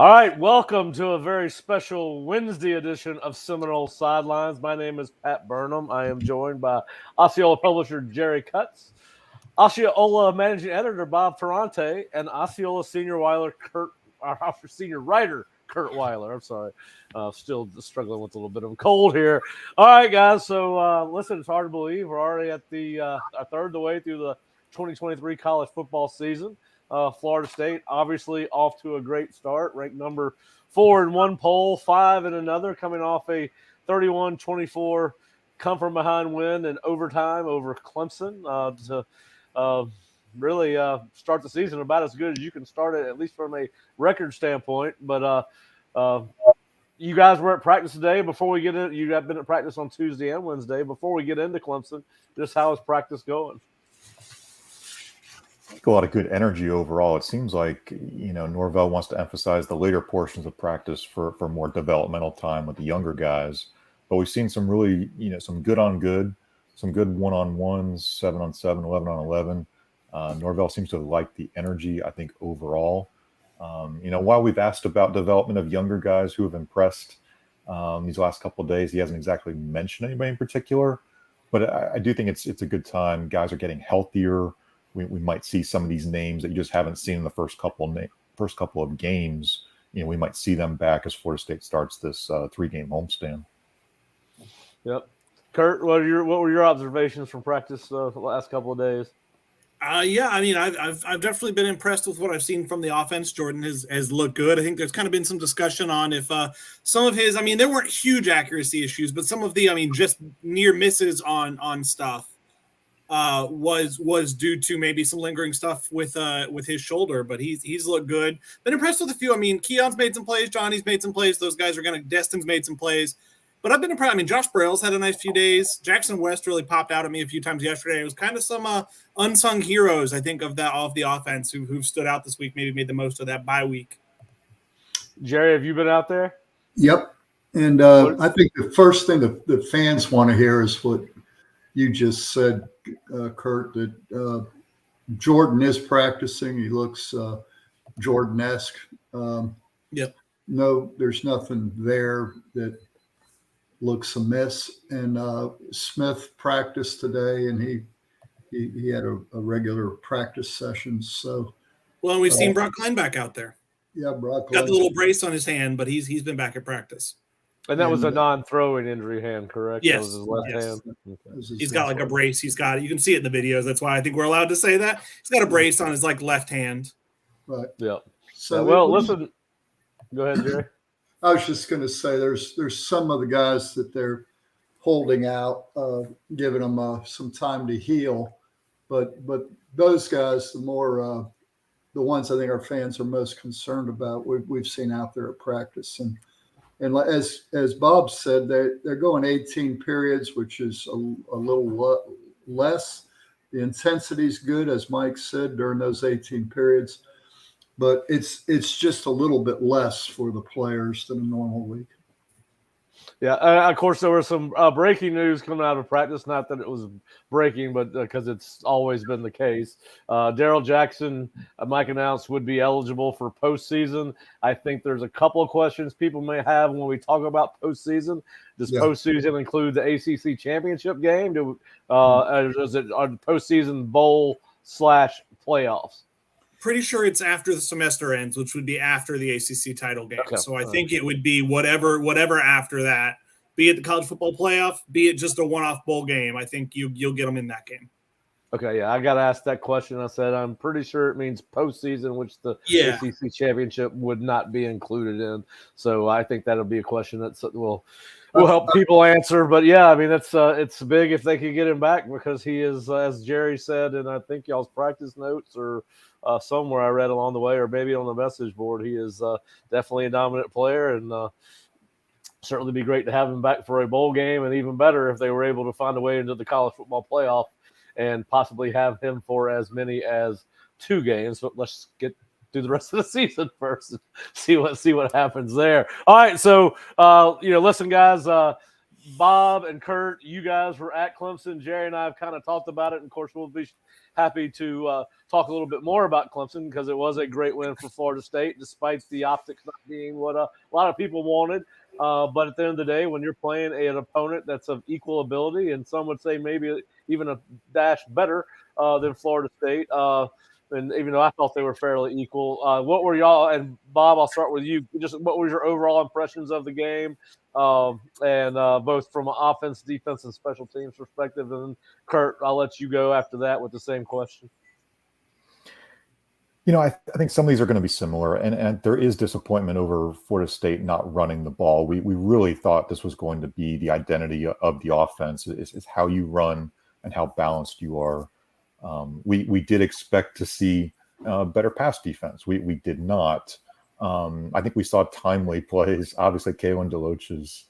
All right, welcome to a very special Wednesday edition of Seminole Sidelines. My name is Pat Burnham. I am joined by Osceola publisher Jerry Kutz, Osceola managing editor Bob Ferrante, and Osceola senior writer Curt Weiler. I'm sorry, still struggling with a little bit of a cold here. All right, guys. So listen, it's hard to believe we're already at a third of the way through the 2023 college football season. Florida State obviously off to a great start, ranked number 4 in one poll, 5 in another, coming off a 31-24 come from behind win in overtime over Clemson to really start the season about as good as you can start it, at least from a record standpoint. But you guys were at practice today. Before we get in, you have been at practice on Tuesday and Wednesday. Before we get into Clemson, just how is practice going? A lot of good energy overall. It seems like, Norvell wants to emphasize the later portions of practice for more developmental time with the younger guys. But we've seen some really, some good on good, some good one-on-ones, 7-on-7, 11-on-11. Norvell seems to like the energy, I think, overall. While we've asked about development of younger guys who have impressed these last couple of days, he hasn't exactly mentioned anybody in particular. But I do think it's a good time. Guys are getting healthier. We might see some of these names that you just haven't seen in the first couple of games. We might see them back as Florida State starts this 3-game homestand. Yep. Curt, what were your observations from practice the last couple of days? Yeah, I mean, I've definitely been impressed with what I've seen from the offense. Jordan has looked good. I think there's kind of been some discussion on if some of his, there weren't huge accuracy issues, but some of the, just near misses on stuff. Was due to maybe some lingering stuff with his shoulder, but he's looked good. Been impressed with a few. Keon's made some plays, Johnny's made some plays. Those guys are Destin's made some plays, but I've been impressed. Josh Braille's had a nice few days. Jackson West really popped out at me a few times yesterday. It was kind of some unsung heroes, I think, of the offense who've stood out this week. Maybe made the most of that bye week. Jerry, have you been out there? Yep, and I think the first thing the fans want to hear is what you just said, Curt, that Jordan is practicing. He looks Jordan-esque. Yep. No, there's nothing there that looks amiss. And Smith practiced today, and he had a regular practice session. So, well, and we've seen Brock Glenn back out there. Yeah, Brock got the little brace on his hand, but he's been back at practice. And that was a non-throwing injury hand, correct? Yes. That was his left hand. Okay. He's got a brace. You can see it in the videos. That's why I think we're allowed to say that. He's got a brace on his left hand. Right. Yeah. So listen. Go ahead, Jerry. I was just going to say there's some of the guys that they're holding out, giving them some time to heal, but those guys, the ones I think our fans are most concerned about, we've seen out there at practice. And as Bob said, they're going 18 periods, which is a little less. The intensity's good, as Mike said, during those 18 periods, but it's just a little bit less for the players than a normal week. Yeah, of course, there was some breaking news coming out of practice. Not that it was breaking, but because it's always been the case. Darrell Jackson, Mike announced, would be eligible for postseason. I think there's a couple of questions people may have when we talk about postseason. Does postseason include the ACC Championship game? Does it are the postseason bowl / playoffs? Pretty sure it's after the semester ends, which would be after the ACC title game. Okay. So I think it would be whatever after that, be it the college football playoff, be it just a one-off bowl game. I think you'll get them in that game. Okay, yeah, I got to ask that question. I said I'm pretty sure it means postseason, which the ACC Championship would not be included in. So I think that'll be a question that will help people answer. But yeah, it's big if they could get him back, because he is, as Jerry said, and I think y'all's practice notes or somewhere I read along the way, or maybe on the message board, he is definitely a dominant player, and certainly be great to have him back for a bowl game, and even better if they were able to find a way into the college football playoff and possibly have him for as many as 2 games. But let's get through the rest of the season first and see what happens there. All right, so listen, guys. Bob and Kurt, you guys were at Clemson. Jerry and I have kind of talked about it. And of course, we'll be happy to talk a little bit more about Clemson because it was a great win for Florida State, despite the optics not being what a lot of people wanted. But at the end of the day, when you're playing an opponent that's of equal ability, and some would say maybe even a dash better than Florida State, and even though I thought they were fairly equal, what were y'all? And Bob, I'll start with you. Just what were your overall impressions of the game, and both from an offense, defense, and special teams perspective? And then Kurt, I'll let you go after that with the same question. I think some of these are going to be similar, and there is disappointment over Florida State not running the ball. We really thought this was going to be the identity of the offense is how you run and how balanced you are. We did expect to see better pass defense. We did not. I think we saw timely plays. Obviously, Kalen DeLoach's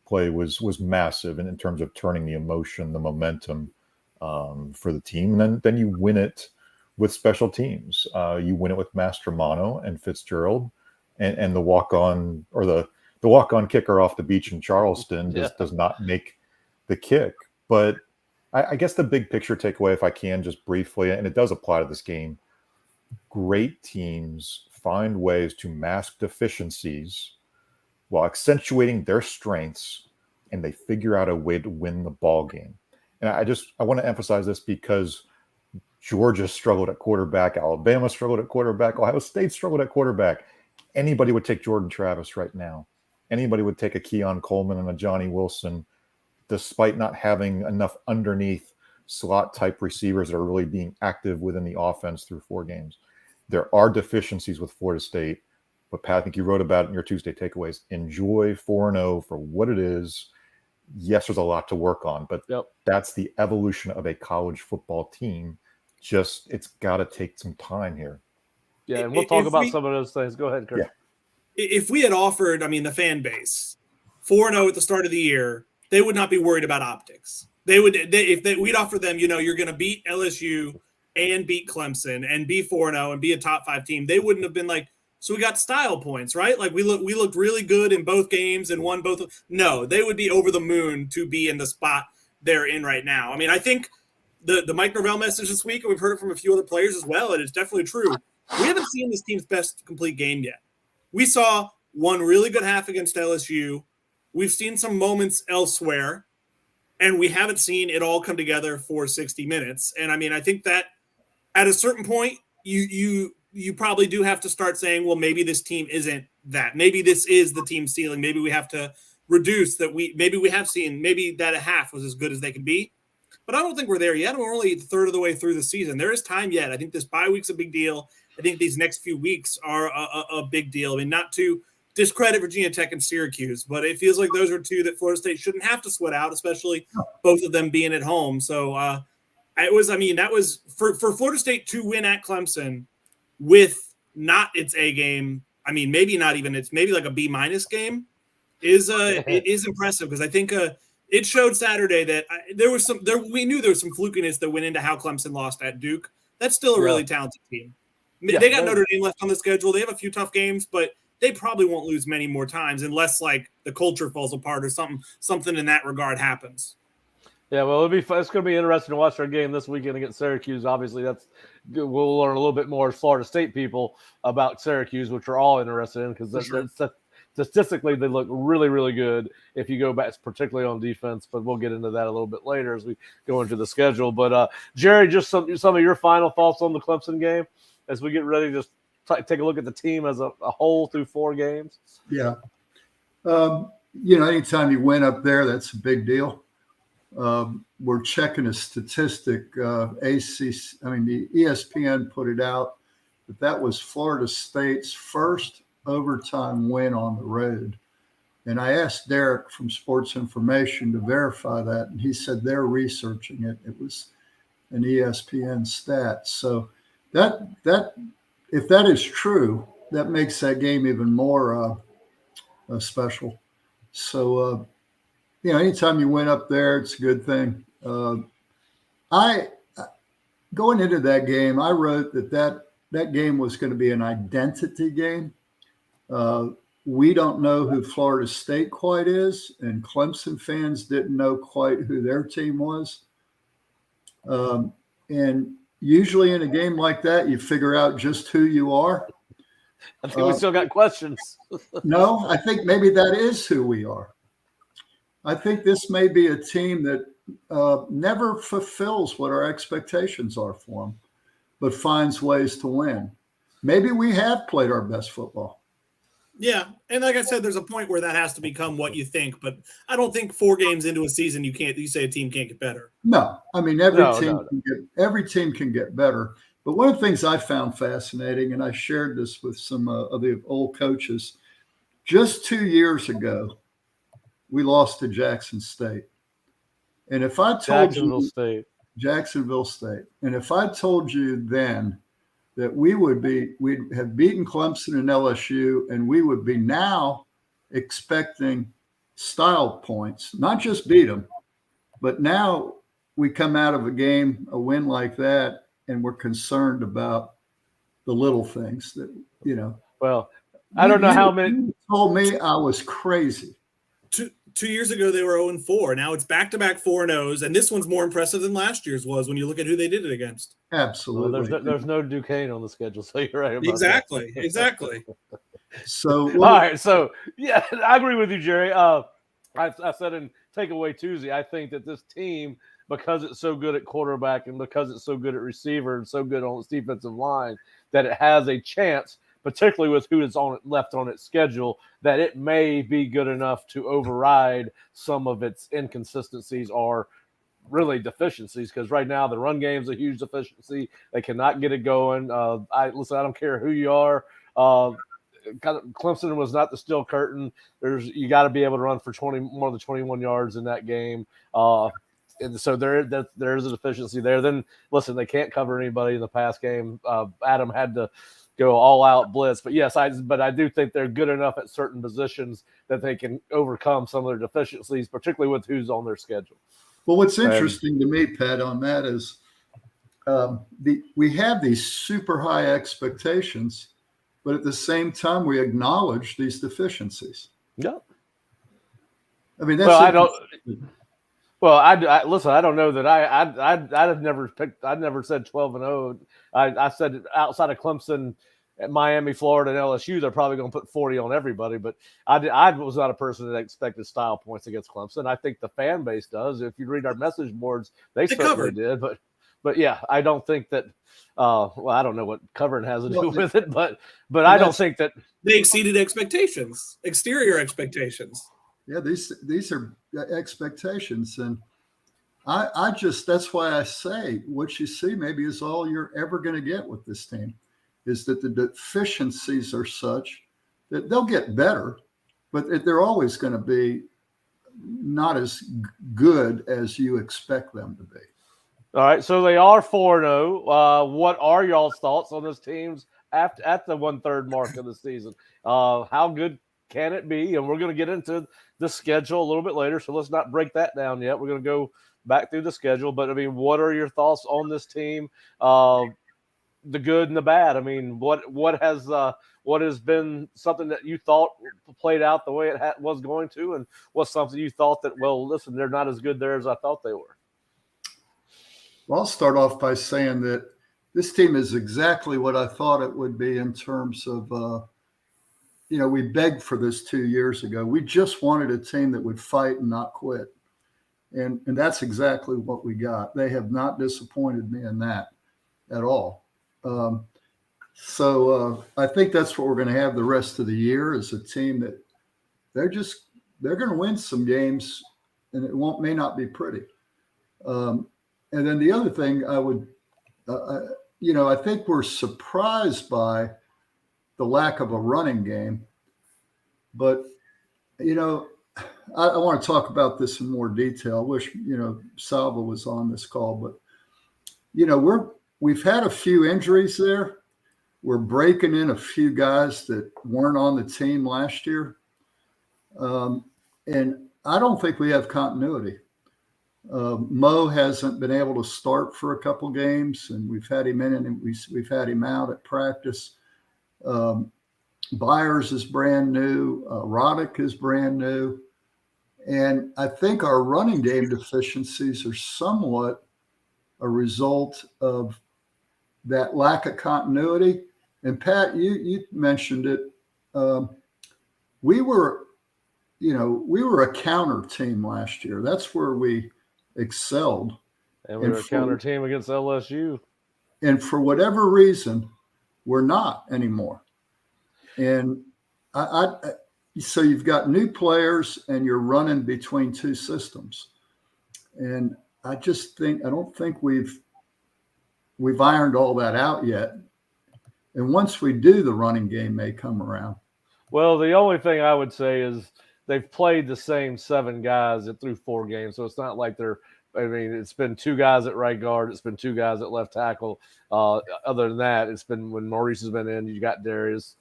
play was massive in terms of turning the emotion, the momentum for the team. And then you win it with special teams. You win it with Mastromano and Fitzgerald and the walk-on or the walk-on kicker off the beach in Charleston does not make the kick. But I guess the big picture takeaway, if I can just briefly, and it does apply to this game, great teams find ways to mask deficiencies while accentuating their strengths, and they figure out a way to win the ball game. And I want to emphasize this because Georgia struggled at quarterback, Alabama struggled at quarterback, Ohio State struggled at quarterback. Anybody would take Jordan Travis right now. Anybody would take a Keon Coleman and a Johnny Wilson, despite not having enough underneath slot type receivers that are really being active within the offense through 4 games. There are deficiencies with Florida State, but Pat, I think you wrote about it in your Tuesday takeaways. Enjoy 4-0 for what it is. Yes, there's a lot to work on, but that's the evolution of a college football team. Just, it's got to take some time here. Yeah, and we'll talk about some of those things. Go ahead, Kurt. Yeah. If we had offered, the fan base 4-0 at the start of the year, they would not be worried about optics. We'd offer them, you're going to beat LSU and beat Clemson and be 4-0 and be a top 5 team. They wouldn't have been like, so we got style points, right? Like we looked really good in both games and won both. No, they would be over the moon to be in the spot they're in right now. I think the Mike Norvell message this week, and we've heard it from a few other players as well, and it's definitely true. We haven't seen this team's best complete game yet. We saw one really good half against LSU. We've seen some moments elsewhere, and we haven't seen it all come together for 60 minutes. And I think that at a certain point, you probably do have to start saying, well, maybe this team isn't that. Maybe this is the team ceiling. Maybe we have to reduce that. Maybe we have seen maybe that a half was as good as they can be. But I don't think we're there yet. We're only a third of the way through the season. There is time yet. I think this bye week's a big deal. I think these next few weeks are a big deal. Not to discredit Virginia Tech and Syracuse, but it feels like those are 2 that Florida State shouldn't have to sweat out, especially both of them being at home. So that was for Florida State to win at Clemson with not its A game. Maybe not even, it's maybe like a B- game it is impressive because I think it showed Saturday that we knew there was some flukiness that went into how Clemson lost at Duke. That's still a really talented team. They got Notre Dame left on the schedule. They have a few tough games, but they probably won't lose many more times unless like the culture falls apart or something in that regard happens. Yeah, well, it's going to be interesting to watch our game this weekend against Syracuse. Obviously, we'll learn a little bit more as Florida State people about Syracuse, which we're all interested in because statistically they look really, really good if you go back, particularly on defense. But we'll get into that a little bit later as we go into the schedule. But Jerry, just some of your final thoughts on the Clemson game as we get ready to take a look at the team as a whole through 4 games. Yeah. Anytime you win up there, that's a big deal. We're checking a statistic. The ESPN put it out that was Florida State's first overtime win on the road. And I asked Derek from Sports Information to verify that, and he said they're researching it. It was an ESPN stat. So that if that is true, that makes that game even more special. So, anytime you win up there, it's a good thing. Going into that game, I wrote that game was going to be an identity game. we don't know who Florida State quite is, and Clemson fans didn't know quite who their team was. And usually in a game like that, you figure out just who you are. I think we still got questions. No, I think maybe that is who we are. I think this may be a team that never fulfills what our expectations are for them, but finds ways to win. Maybe we have played our best football. Yeah, and like I said, there's a point where that has to become what you think. But I don't think 4 games into a season you say a team can't get better. No, I mean every team can get better. But one of the things I found fascinating, and I shared this with some of the old coaches, just 2 years ago, we lost to Jackson State. And if I told Jacksonville State, and if I told you then that we'd have beaten Clemson and LSU, and we would be now expecting style points, not just beat them, but now we come out of a win like that, and we're concerned about the little things that, Well, I don't know how many. You told me I was crazy. 2 years ago, they were 0-4. Now it's back-to-back 4-0s, and this one's more impressive than last year's was when you look at who they did it against. Absolutely. Well, there's no Duquesne on the schedule, so you're right about exactly. that. Exactly. So, all right. So, yeah, I agree with you, Jerry. I said in Takeaway Tuesday, I think that this team, because it's so good at quarterback and because it's so good at receiver and so good on its defensive line, that it has a chance, particularly with who is left on its schedule, that it may be good enough to override some of its inconsistencies or really deficiencies. Because right now the run game is a huge deficiency. They cannot get it going. I don't care who you are. Clemson was not the steel curtain. You got to be able to run for more than 21 yards in that game. And so there's a deficiency there. Then listen, they can't cover anybody in the pass game. Adam had to go all out blitz, but yes, I do think they're good enough at certain positions that they can overcome some of their deficiencies, particularly with who's on their schedule. Well, what's interesting to me, Pat, on that is we have these super high expectations, but at the same time, we acknowledge these deficiencies. Yeah. I mean, that's listen. I don't know that I'd have never picked. I'd never said 12-0. I said outside of Clemson, Miami, Florida, and LSU, they're probably going to put 40 on everybody. But I was not a person that expected style points against Clemson. I think the fan base does. If you read our message boards, they certainly did. But yeah, I don't think that. I don't know what covering has to do with it, but I don't think that they exceeded expectations, exterior expectations. Yeah, these are expectations, and I just, that's why I say what you see maybe is all you're ever going to get with this team, is that the deficiencies are such that they'll get better, but they're always going to be not as good as you expect them to be. All right, so they are 4-0. What are y'all's thoughts on this team's at the 1/3 mark of the season? How good can it be? And we're going to get into the schedule a little bit later, so let's not break that down yet. We're going to go back through the schedule. But, I mean, what are your thoughts on this team, the good and the bad? I mean, what has been something that you thought played out the way it was going to, and what's something you thought that, well, listen, they're not as good there as I thought they were? Well, I'll start off by saying that this team is exactly what I thought it would be in terms of we begged for this 2 years ago. We just wanted a team that would fight and not quit. And that's exactly what we got. They have not disappointed me in that at all. So I think that's what we're going to have the rest of the year, is a team that they're going to win some games, and it may not be pretty. And then the other thing I think we're surprised by the lack of a running game. But, I want to talk about this in more detail. I wish, Salva was on this call. But, we've had a few injuries there. We're breaking in a few guys that weren't on the team last year. And I don't think we have continuity. Mo hasn't been able to start for a couple games, and we've had him in and we've had him out at practice. Byers is brand new. Roddick is brand new. And I think our running game deficiencies are somewhat a result of that lack of continuity. And Pat, you mentioned it. We were a counter team last year. That's where we excelled. And we were a counter team against LSU. And for whatever reason, we're not anymore. And so you've got new players and you're running between two systems. And I don't think we've ironed all that out yet. And once we do, the running game may come around. Well, the only thing I would say is they've played the same 7 guys through 4 games. So it's not like it's been 2 guys at right guard. It's been 2 guys at left tackle. Other than that, it's been when Maurice has been in, you got Darius.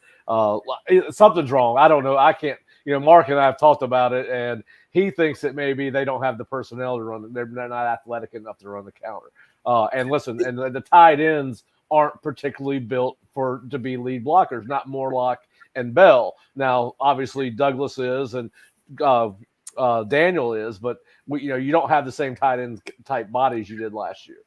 Something's wrong. I don't know. I can't, Mark and I have talked about it, and he thinks that maybe they don't have the personnel to run. They're not athletic enough to run the counter. And listen, and the tight ends aren't particularly built to be lead blockers, not Morlock and Bell. Now, obviously, Douglas is, and Daniel is, but you don't have the same tight end type bodies you did last year.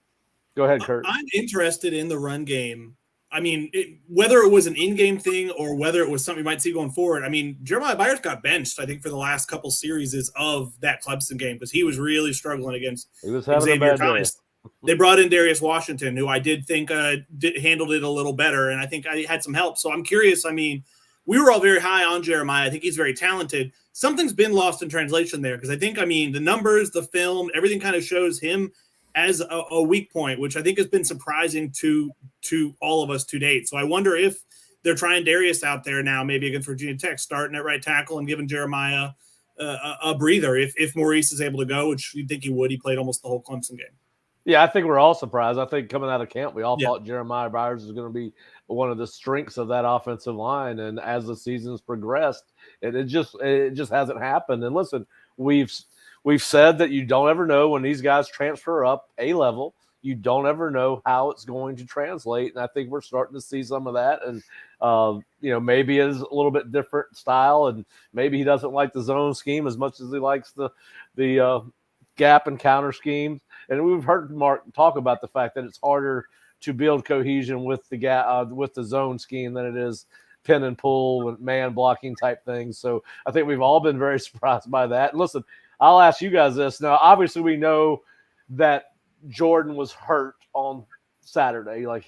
Go ahead, Curt. I'm interested in the run game. I mean, whether it was an in-game thing or whether it was something you might see going forward. I mean, Jeremiah Byers got benched, I think, for the last couple series of that Clemson game because he was really struggling against Xavier Thomas. They brought in Darius Washington, who I did think handled it a little better, and I think I had some help. So I'm curious. I mean, we were all very high on Jeremiah. I think he's very talented. Something's been lost in translation there because I think, the numbers, the film, everything kind of shows him as a weak point, which I think has been surprising to all of us to date. So I wonder if they're trying Darius out there now, maybe against Virginia Tech, starting at right tackle and giving Jeremiah a breather if Maurice is able to go, which you'd think he would. He played almost the whole Clemson game. Yeah, I think we're all surprised. I think coming out of camp, we all thought Jeremiah Byers was going to be one of the strengths of that offensive line. And as the season's progressed, it just hasn't happened. And listen, we've said that you don't ever know when these guys transfer up a level. You don't ever know how it's going to translate. And I think we're starting to see some of that. And, maybe it's a little bit different style. And maybe he doesn't like the zone scheme as much as he likes the gap and counter schemes. And we've heard Mark talk about the fact that it's harder to build cohesion with the zone scheme than it is pin and pull and man blocking type things. So I think we've all been very surprised by that. And listen, I'll ask you guys this. Now, obviously we know that Jordan was hurt on Saturday. Like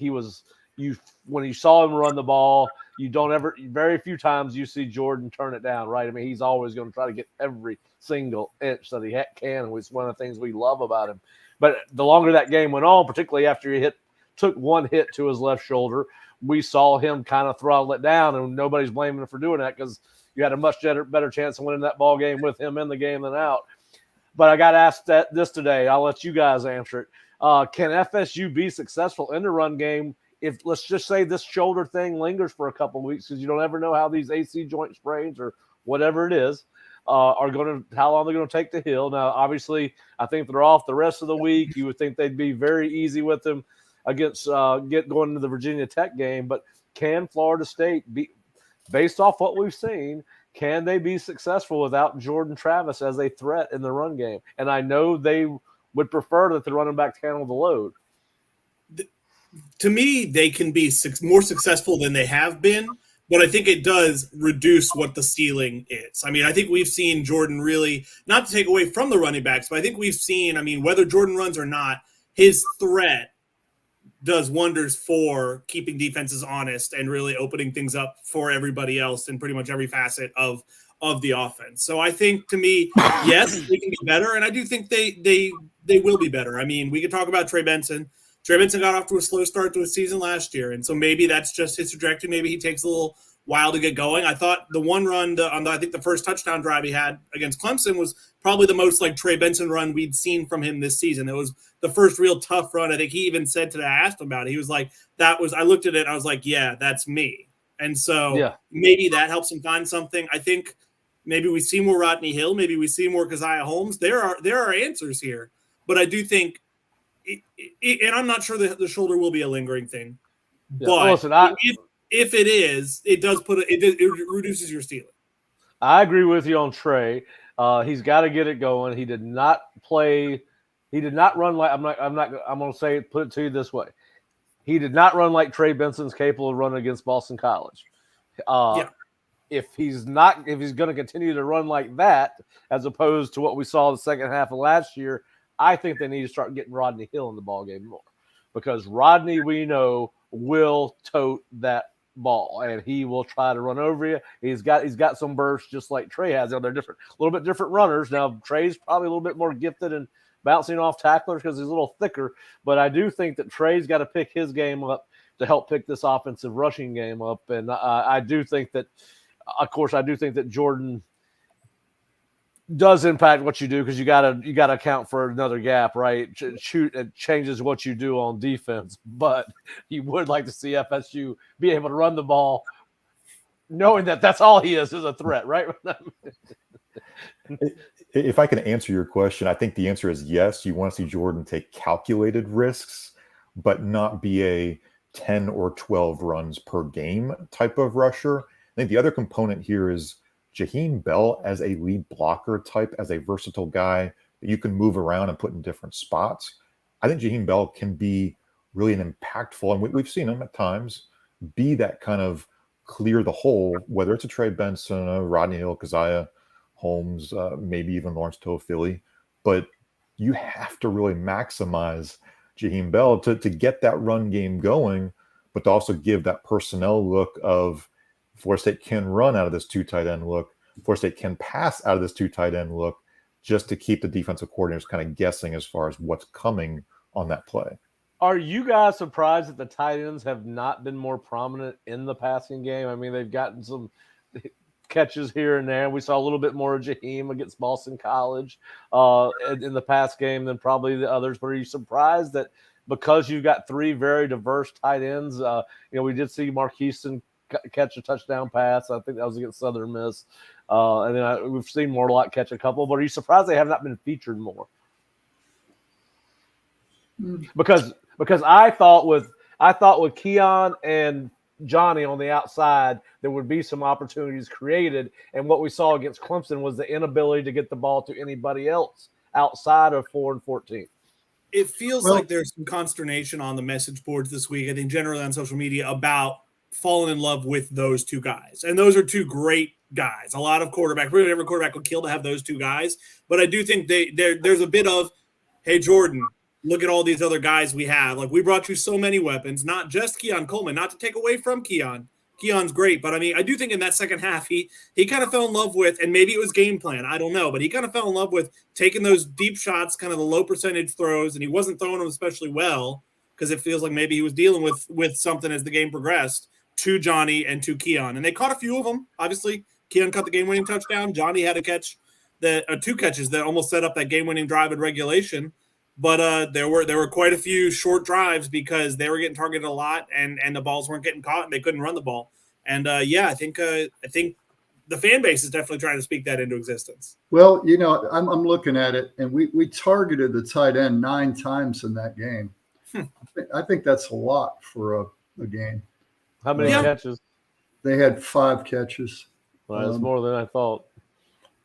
when you saw him run the ball, very few times you see Jordan turn it down, right? I mean, he's always going to try to get every single inch that he can. And it's one of the things we love about him. But the longer that game went on, particularly after he took one hit to his left shoulder, we saw him kind of throttle it down, and nobody's blaming him for doing that because you had a much better chance of winning that ball game with him in the game than out. But I got asked this today. I'll let you guys answer it. Can FSU be successful in the run game if, let's just say, this shoulder thing lingers for a couple of weeks, because you don't ever know how these AC joint sprains or whatever it is how long they're going to take to heal. Now, obviously, I think they're off the rest of the week. You would think they'd be very easy with them against going into the Virginia Tech game. But can Florida State be, based off what we've seen, can they be successful without Jordan Travis as a threat in the run game? And I know they would prefer that the running backs handle the load. To me, they can be more successful than they have been, but I think it does reduce what the ceiling is. I mean, I think we've seen Jordan really, not to take away from the running backs, but I think we've seen, whether Jordan runs or not, his threat does wonders for keeping defenses honest and really opening things up for everybody else in pretty much every facet of the offense. So I think, to me, yes, they can be better, and I do think they will be better. I mean, we could talk about Trey Benson. Trey Benson got off to a slow start to his season last year, and so maybe that's just his trajectory. Maybe he takes a little while to get going. I thought the one run I think the first touchdown drive he had against Clemson was probably the most like Trey Benson run we'd seen from him this season. It was the first real tough run. I think he even said today, I asked him about it, he was like, I looked at it, I was like, yeah, that's me. And so maybe that helps him find something. I think maybe we see more Rodney Hill. Maybe we see more Keziah Holmes. There are answers here. But I do think, and I'm not sure the shoulder will be a lingering thing. Yeah. But Listen, if it is, it does it reduces your ceiling. I agree with you on Trey. He's got to get it going. He did not play. He did not run like I'm going to say put it to you this way. He did not run like Trey Benson's capable of running against Boston College. If he's going to continue to run like that, as opposed to what we saw the second half of last year, I think they need to start getting Rodney Hill in the ball game more, because Rodney, we know, will tote that ball and he will try to run over you. He's got some bursts just like Trey has. They're different, a little bit different runners. Now Trey's probably a little bit more gifted in bouncing off tacklers because he's a little thicker, but I do think that Trey's got to pick his game up to help pick this offensive rushing game up. And I do think that, of course, Jordan does impact what you do, because you gotta account for another gap, right? Shoot, it changes what you do on defense, but you would like to see FSU be able to run the ball, knowing that that's all he is a threat, right? If I can answer your question, I think the answer is yes. You want to see Jordan take calculated risks, but not be a 10 or 12 runs per game type of rusher. I think the other component here is Jaheim Bell as a lead blocker type, as a versatile guy that you can move around and put in different spots. I think Jaheim Bell can be really an impactful, and we've seen him at times be that kind of clear the hole, whether it's a Trey Benson, a Rodney Hill, Keziah Holmes, maybe even Lawrence Toafili. But you have to really maximize Jaheim Bell to get that run game going, but to also give that personnel look of Florida State can run out of this two tight end look. Florida State can pass out of this two tight end look, just to keep the defensive coordinators kind of guessing as far as what's coming on that play. Are you guys surprised that the tight ends have not been more prominent in the passing game? I mean, they've gotten some catches here and there. We saw a little bit more of Jaheim against Boston College in the pass game than probably the others. But are you surprised that because you've got three very diverse tight ends, we did see Mark Houston catch a touchdown pass. I think that was against Southern Miss. And then we've seen Morlock catch a couple. But are you surprised they have not been featured more? Because I thought with Keon and Johnny on the outside, there would be some opportunities created. And what we saw against Clemson was the inability to get the ball to anybody else outside of 4 and 14. It feels like there's some consternation on the message boards this week, I think generally on social media, about falling in love with those two guys. And those are two great guys. A lot of quarterbacks, really every quarterback would kill to have those two guys. But I do think there's a bit of, hey, Jordan, look at all these other guys we have. Like, we brought you so many weapons, not just Keon Coleman, not to take away from Keon. Keon's great. But, I mean, I do think in that second half, he kind of fell in love with, and maybe it was game plan, I don't know, but he kind of fell in love with taking those deep shots, kind of the low percentage throws, and he wasn't throwing them especially well because it feels like maybe he was dealing with something as the game progressed to Johnny and to Keon. And they caught a few of them. Obviously, Keon caught the game-winning touchdown. Johnny had a catch, two catches that almost set up that game-winning drive in regulation. But there were quite a few short drives because they were getting targeted a lot, and the balls weren't getting caught, and they couldn't run the ball. And I think the fan base is definitely trying to speak that into existence. Well, I'm looking at it, and we targeted the tight end 9 times in that game. I think that's a lot for a game. How many catches? They had 5 catches. Well, that's more than I thought.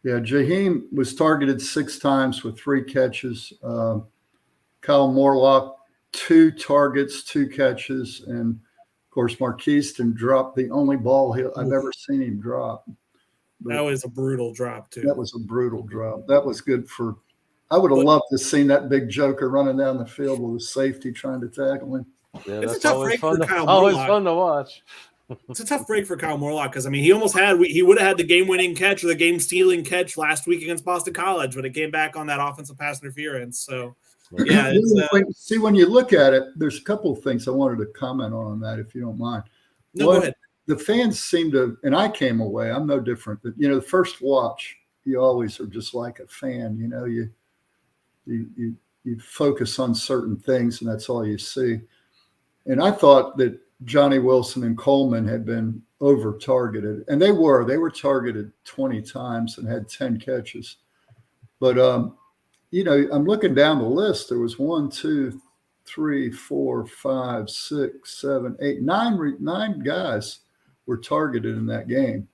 Yeah, Jaheim was targeted 6 times with 3 catches. Kyle Morlock, 2 targets, 2 catches. And, of course, Marquiston dropped the only ball I've ever seen him drop. That was a brutal drop, too. That was a brutal drop. That was good for – I would have loved to have seen that big joker running down the field with a safety trying to tackle him. Yeah, it's a tough break for Kyle Morlock. Always fun to watch. It's a tough break for Kyle Morlock because, I mean, he would have had the game-winning catch or the game-stealing catch last week against Boston College, but it came back on that offensive pass interference. So, yeah. See, when you look at it, there's a couple of things I wanted to comment on that, if you don't mind. No, go ahead. The fans seem to, and I came away, I'm no different. But, the first watch, you always are just like a fan. You focus on certain things, and that's all you see. And I thought that Johnny Wilson and Coleman had been over-targeted, and they were targeted 20 times and had 10 catches. But, I'm looking down the list. There was 1, 2, 3, 4, 5, 6, 7, 8, 9 guys were targeted in that game.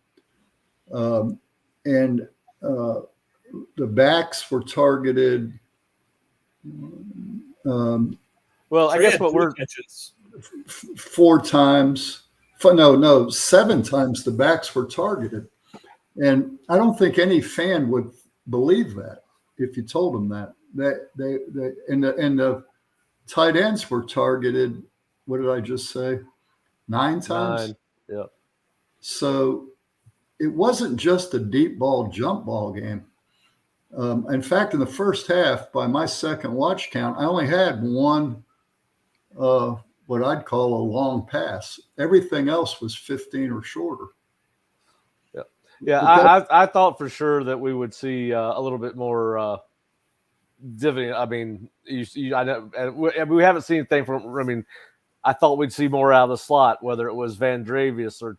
And the backs were targeted. Well, I guess what we're catches. 4 times. No, 7 times the backs were targeted. And I don't think any fan would believe that if you told them that. And the tight ends were targeted. What did I just say? 9 times. 9. Yeah. So it wasn't just a deep ball, jump ball game. In fact, in the first half, by my second watch count, I only had one, what I'd call a long pass. Everything else was 15 or shorter. Yeah. Yeah. I thought for sure that we would see a little bit more dividend. I mean, I know we haven't seen anything from. I mean, I thought we'd see more out of the slot, whether it was Van Dravius or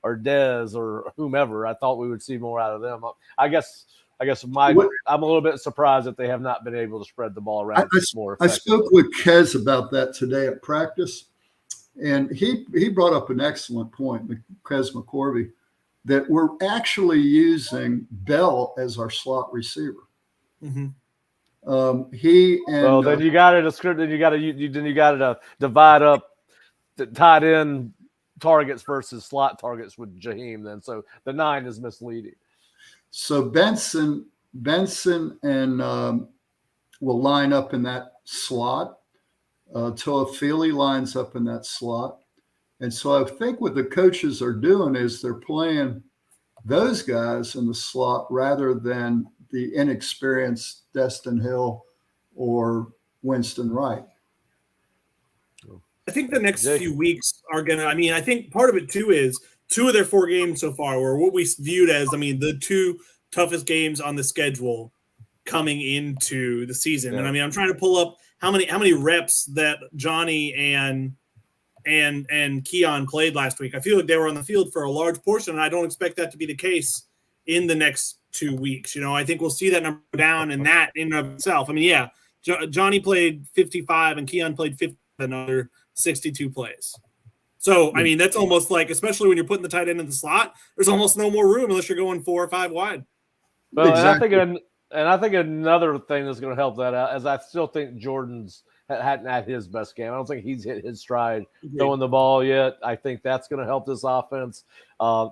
Dez or whomever. I thought we would see more out of them. I guess I'm a little bit surprised that they have not been able to spread the ball around more effectively. I spoke with Kez about that today at practice, and he brought up an excellent point, Kez McCorvey, that we're actually using Bell as our slot receiver. Mm-hmm. Then you got to divide up the tight end targets versus slot targets with Jaheim. Then, so the 9 is misleading. So Benson and will line up in that slot. Toafili lines up in that slot. And so I think what the coaches are doing is they're playing those guys in the slot rather than the inexperienced Destin Hill or Winston Wright. I think the next few weeks are going to – I mean, I think part of it too is 2 of their 4 games so far were what we viewed as, I mean, the 2 toughest games on the schedule coming into the season. Yeah. And I mean, I'm trying to pull up how many reps that Johnny and Keon played last week. I feel like they were on the field for a large portion, and I don't expect that to be the case in the next 2 weeks. You know, I think we'll see that number down, and that in and of itself. I mean, yeah, Johnny played 55 and Keon played 50, another 62 plays. So, I mean, that's almost like, especially when you're putting the tight end in the slot, there's almost no more room unless you're going 4 or 5 wide. Well, exactly. I think another thing that's going to help that out is I still think Jordan's hadn't had his best game. I don't think he's hit his stride throwing the ball yet. I think that's going to help this offense.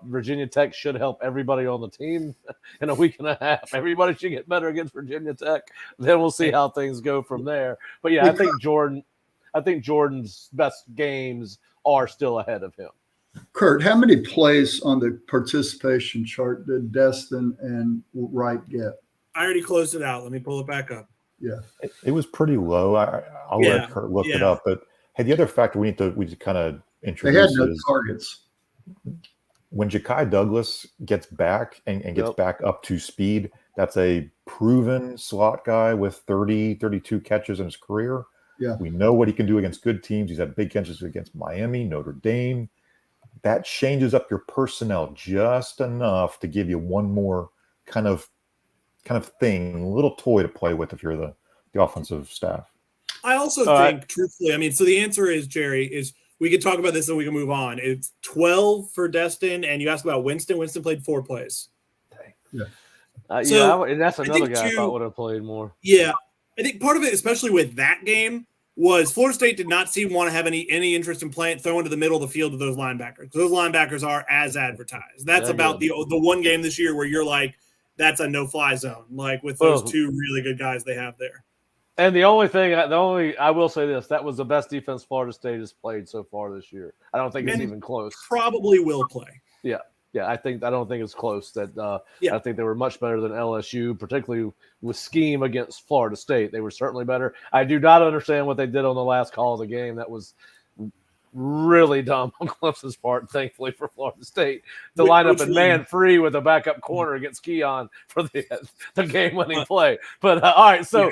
Virginia Tech should help everybody on the team in a week and a half. Everybody should get better against Virginia Tech. Then we'll see how things go from there. But yeah, I think Jordan's best games are still ahead of him. Curt, how many plays on the participation chart did Destin and Wright get? I already closed it out. Let me pull it back up. Yeah, it was pretty low. I'll let Curt look it up. But hey, the other factor we kind of introduce they had no targets. When Ja'Kai Douglas gets back and gets back up to speed, that's a proven slot guy with 32 catches in his career. Yeah, we know what he can do against good teams. He's had big catches against Miami, Notre Dame. That changes up your personnel just enough to give you one more kind of thing, a little toy to play with if you're the offensive staff. I also think, truthfully, I mean, so the answer is, Jerry, is we could talk about this and we can move on. It's 12 for Destin, and you asked about Winston. Winston played 4 plays. Yeah. And that's another guy I thought would have played more. Yeah. I think part of it, especially with that game, was Florida State did not seem to want to have any interest in throwing to the middle of the field to those linebackers. Those linebackers are as advertised. That's about the one game this year where you're like, that's a no-fly zone, like with those 2 really good guys they have there. And I will say this, that was the best defense Florida State has played so far this year. I don't think it's even close. Probably will play. Yeah. Yeah, I don't think it's close. I think they were much better than LSU, particularly with scheme against Florida State. They were certainly better. I do not understand what they did on the last call of the game. That was really dumb on Clemson's part, thankfully for Florida State, to line up in man free with a backup corner against Keon for the game-winning play. But all right, so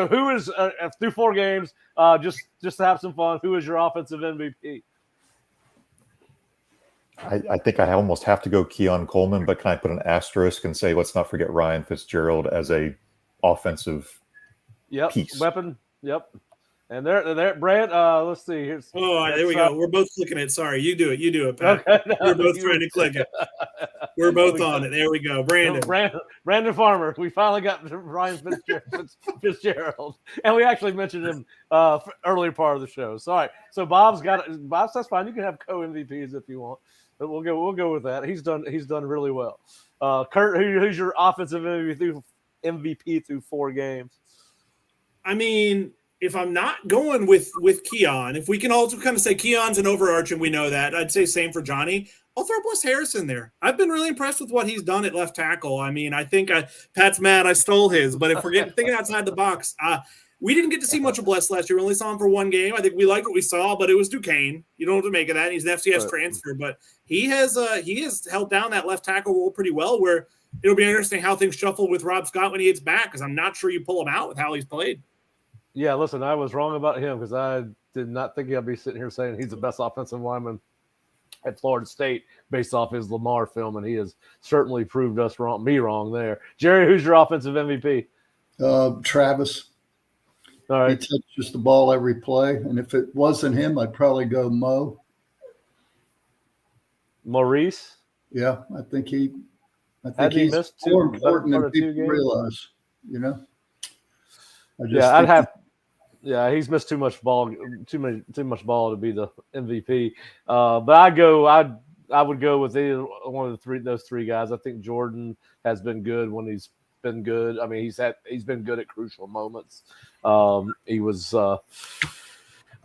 who is through 4 games? Just to have some fun, who is your offensive MVP? I think I almost have to go Keon Coleman, but can I put an asterisk and say let's not forget Ryan Fitzgerald as a offensive piece? Weapon. Yep. And there, Brad. Let's see. Here's there we go. We're both clicking it. Sorry, you do it, Pat. Okay, no, We're both trying to click it. We're both on it. There we go. Brandon Farmer. We finally got Ryan Fitzgerald, and we actually mentioned him earlier part of the show. So all right. So Bob, that's fine. You can have co-MVPs if you want, but we'll go with that. He's done really well. Curt, who's your offensive MVP through 4 games? I mean, if I'm not going with Keon, if we can also kind of say Keon's an overarching, we know that. I'd say same for Johnny. I'll throw Bless Harris in there. I've been really impressed with what he's done at left tackle. I mean, I think Pat's mad I stole his, but if we're thinking outside the box, we didn't get to see much of Bless last year. We only saw him for 1 game. I think we liked what we saw, but it was Duquesne. You don't have to make of that. He's an FCS transfer, but he has held down that left tackle role pretty well, where it'll be interesting how things shuffle with Rob Scott when he gets back, because I'm not sure you pull him out with how he's played. Yeah, listen, I was wrong about him because I did not think I'd be sitting here saying he's the best offensive lineman at Florida State based off his Lamar film, and he has certainly proved me wrong there. Jerry, who's your offensive MVP? Travis. All right. He touches the ball every play, and if it wasn't him, I'd probably go Mo. Maurice? Yeah, I think he's more important than people realize, you know? He's missed too much ball to be the MVP. But I would go with either one of those 3 guys. I think Jordan has been good when he's been good. I mean, he's been good at crucial moments. But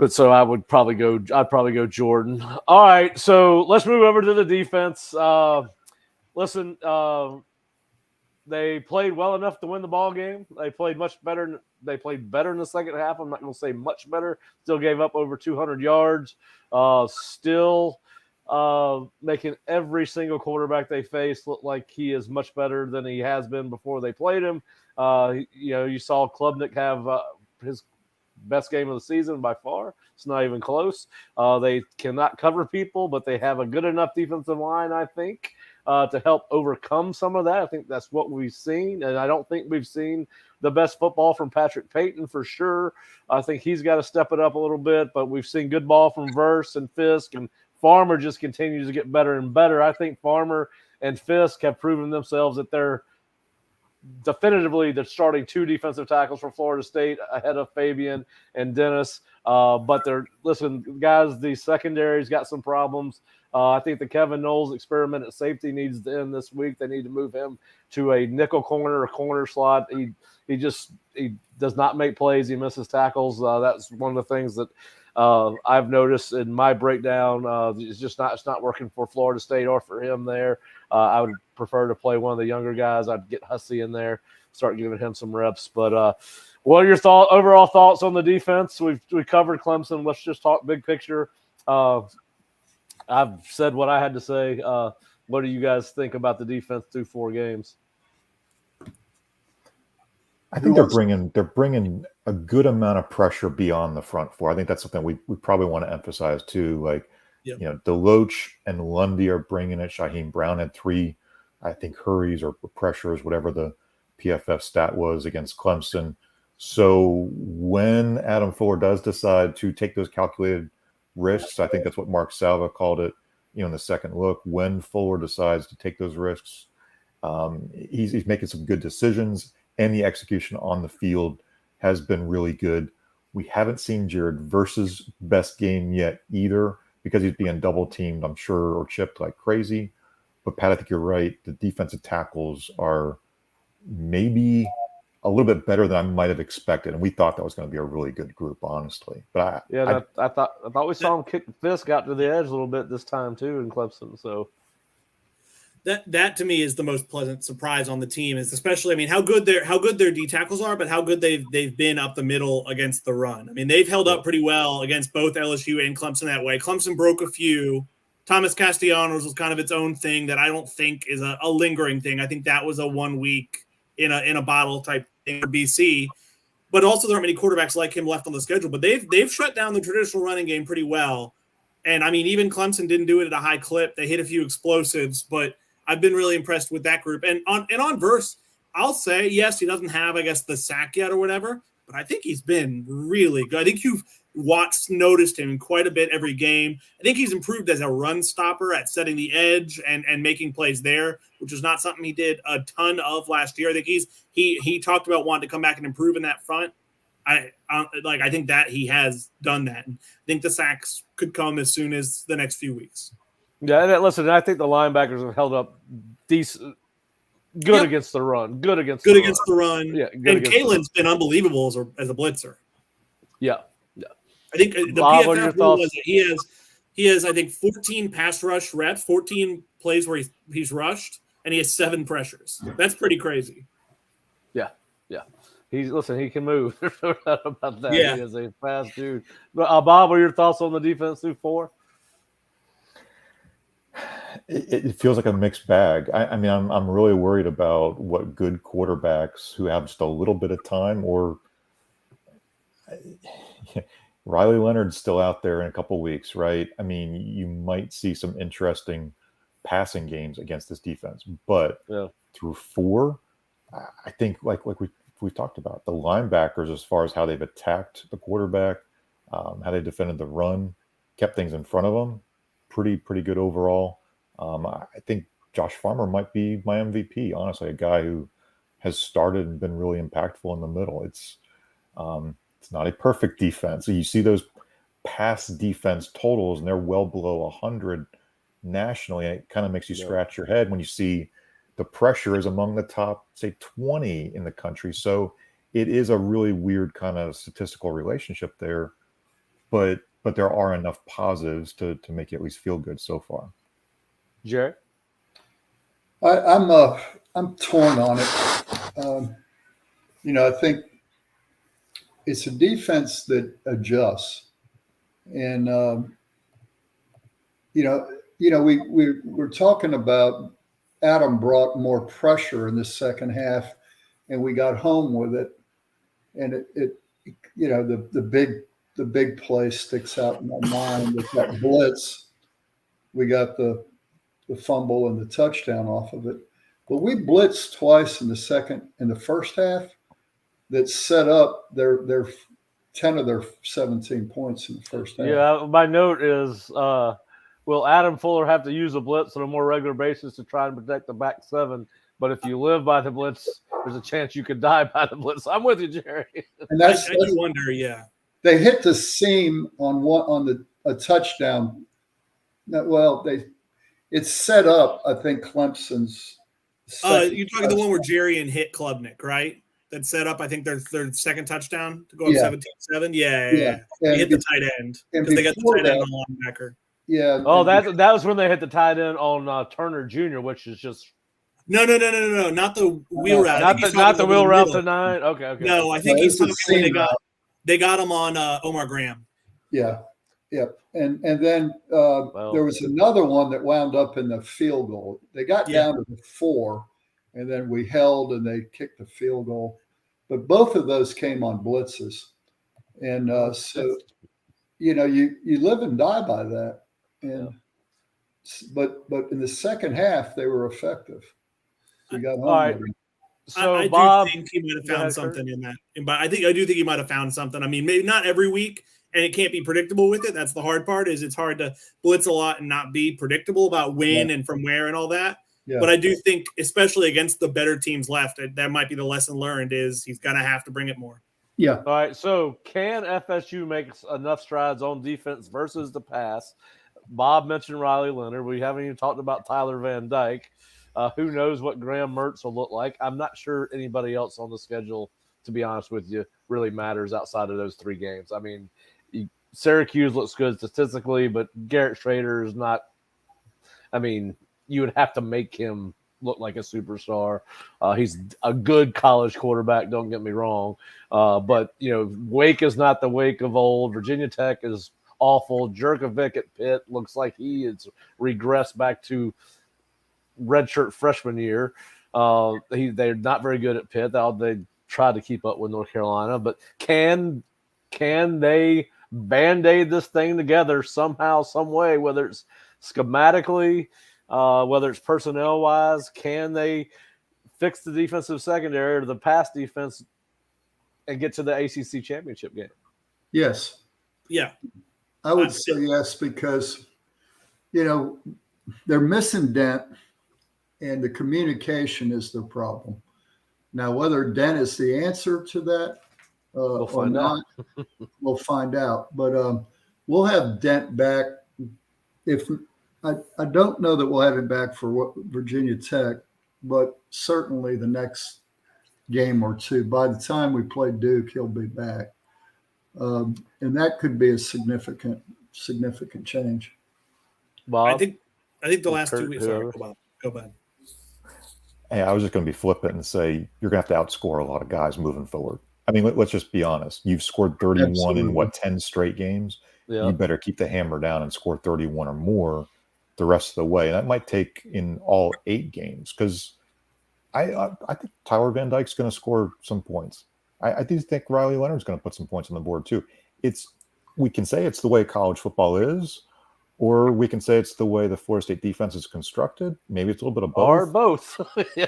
so I'd probably go Jordan. All right, so let's move over to the defense. Listen, they played well enough to win the ball game. They played much better. They played better in the second half. I'm not going to say much better. Still gave up over 200 yards. Still making every single quarterback they face look like he is much better than he has been before they played him. You saw Klubnik have his best game of the season by far. It's not even close. They cannot cover people, but they have a good enough defensive line, I think, to help overcome some of that. I think that's what we've seen, and I don't think we've seen the best football from Patrick Payton for sure. I think he's got to step it up a little bit, but we've seen good ball from Verse and Fisk, and Farmer just continues to get better and better. I think Farmer and Fisk have proven themselves that they're definitively the starting 2 defensive tackles for Florida State ahead of Fabian and Dennis. But listen, guys, the secondary's got some problems. I think the Kevin Knowles experiment at safety needs to end this week. They need to move him to a nickel corner or corner slot. He does not make plays. He misses tackles. That's one of the things that I've noticed in my breakdown. It's not working for Florida State or for him there. I would prefer to play one of the younger guys. I'd get Hussey in there, start giving him some reps. But what are your overall thoughts on the defense? We covered Clemson. Let's just talk big picture. I've said what I had to say. What do you guys think about the defense through 4 games? I think they're bringing a good amount of pressure beyond the front 4. I think that's something we probably want to emphasize too. Like, Deloach and Lundy are bringing it. Shaheem Brown had 3, I think, hurries or pressures, whatever the PFF stat was against Clemson. So when Adam Fuller does decide to take those calculated risks, I think that's what Mark Salva called it, in the second look. When Fuller decides to take those risks, he's making some good decisions, and the execution on the field has been really good. We haven't seen Jared Verse's best game yet either, because he's being double teamed, I'm sure, or chipped like crazy. But Pat, I think you're right. The defensive tackles are maybe a little bit better than I might have expected, and we thought that was going to be a really good group, honestly. But I thought we saw him kick Fisk out to the edge a little bit this time too in Clemson. So that to me is the most pleasant surprise on the team, is especially, I mean, how good their D tackles are, but how good they've been up the middle against the run. I mean, they've held up pretty well against both LSU and Clemson that way. Clemson broke a few. Thomas Castellanos was kind of its own thing that I don't think is a lingering thing. I think that was a 1 week in a bottle type thing for BC. But also there aren't many quarterbacks like him left on the schedule. But they've shut down the traditional running game pretty well. And I mean, even Clemson didn't do it at a high clip. They hit a few explosives, but I've been really impressed with that group. And on Verse, I'll say, yes, he doesn't have, I guess, the sack yet or whatever, but I think he's been really good. I think you've noticed him quite a bit every game. I think he's improved as a run stopper at setting the edge and making plays there, which is not something he did a ton of last year. I think he talked about wanting to come back and improve in that front. I think that he has done that. And I think the sacks could come as soon as the next few weeks. Yeah, and listen, I think the linebackers have held up decent, good against the run, good against the run. Yeah, and Kalen's been unbelievable as a blitzer. Yeah. I think the Bob, PFF rule was that he has I think 14 pass rush reps, 14 plays where he's rushed, and he has 7 pressures. That's pretty crazy. Yeah. He can move. There's no doubt about that. Yeah. He is a fast dude. But, Bob, what are your thoughts on the defense through 4? It feels like a mixed bag. I mean, I'm really worried about what good quarterbacks who have just a little bit of time, or Riley Leonard's still out there in a couple weeks, right? I mean, you might see some interesting passing games against this defense, but through 4, I think like we've talked about, the linebackers, as far as how they've attacked the quarterback, how they defended the run, kept things in front of them, pretty good overall. I think Josh Farmer might be my MVP, honestly, a guy who has started and been really impactful in the middle. It's not a perfect defense. So you see those pass defense totals, and they're well below 100 nationally. And it kind of makes you scratch your head when you see the pressure is among the top, say, 20 in the country. So it is a really weird kind of statistical relationship there, but there are enough positives to make you at least feel good so far. Jerry? I'm torn on it. I think it's a defense that adjusts, and we're talking about Adam brought more pressure in the second half, and we got home with it, and the big play sticks out in my mind with that blitz. We got the fumble and the touchdown off of it, but we blitzed twice in the first half that set up their 10 of their 17 points in the first half. Yeah, my note is, will Adam Fuller have to use a blitz on a more regular basis to try and protect the back 7? But if you live by the blitz, there's a chance you could die by the blitz. I'm with you, Jerry. And I do wonder, yeah. They hit the seam on a touchdown. It's set up, I think, Clemson's. You're talking the one where Jerry and hit Klubnik, right? That set up, I think, their second touchdown to go up 17-7. Yeah. They hit the tight end because they got the tight end on linebacker. Yeah. Oh, that was when they hit the tight end on Turner Jr., which is just no, not the wheel route. Not the wheel route to 9. Okay. No, I think he's talking when they got him on Omar Graham. Yeah. And then there was another one that wound up in the field goal. They got down to the 4, and then we held, and they kicked the field goal. But both of those came on blitzes, and so you live and die by that. And but in the second half, they were effective. We got home. All right. So I Bob, do think he might have found something in that. But I do think he might have found something. I mean, maybe not every week, and it can't be predictable with it. That's the hard part. Is it's hard to blitz a lot and not be predictable about when and from where and all that. Yeah. But I do think, especially against the better teams left, that might be the lesson learned. Is he's gonna have to bring it more. Yeah. All right. So can FSU make enough strides on defense versus the pass? Bob mentioned Riley Leonard. We haven't even talked about Tyler Van Dyke. Who knows what Graham Mertz will look like? I'm not sure anybody else on the schedule, to be honest with you, really matters outside of those 3 games. I mean, Syracuse looks good statistically, but Garrett Schrader is not – I mean, you would have to make him look like a superstar. He's a good college quarterback, don't get me wrong. But, Wake is not the Wake of old. Virginia Tech is awful. Jerkovic at Pitt looks like he has regressed back to redshirt freshman year. They're not very good at Pitt. They tried to keep up with North Carolina. But can they Band-Aid this thing together somehow, some way, whether it's schematically, whether it's personnel-wise? Can they fix the defensive secondary or the pass defense and get to the ACC Championship game? Yes. Yeah. I would say yes, because, they're missing Dent, and the communication is the problem. Now, whether Dent is the answer to that We'll or find not, we'll find out. But we'll have Dent back. If I don't know that we'll have him back for Virginia Tech, but certainly the next game or two. By the time we play Duke, he'll be back, and that could be a significant change. Bob? I think the last Curt, 2 weeks. Sorry, go back. Hey, I was just going to be flippant and say you're going to have to outscore a lot of guys moving forward. I mean, let's just be honest. You've scored 31 Absolutely. in 10 straight games? Yeah. You better keep the hammer down and score 31 or more the rest of the way. And that might take in all 8 games, because I think Tyler Van Dyke's going to score some points. I do think Riley Leonard's going to put some points on the board too. We can say it's the way college football is, or we can say it's the way the Florida State defense is constructed. Maybe it's a little bit of both. Or both. Yeah.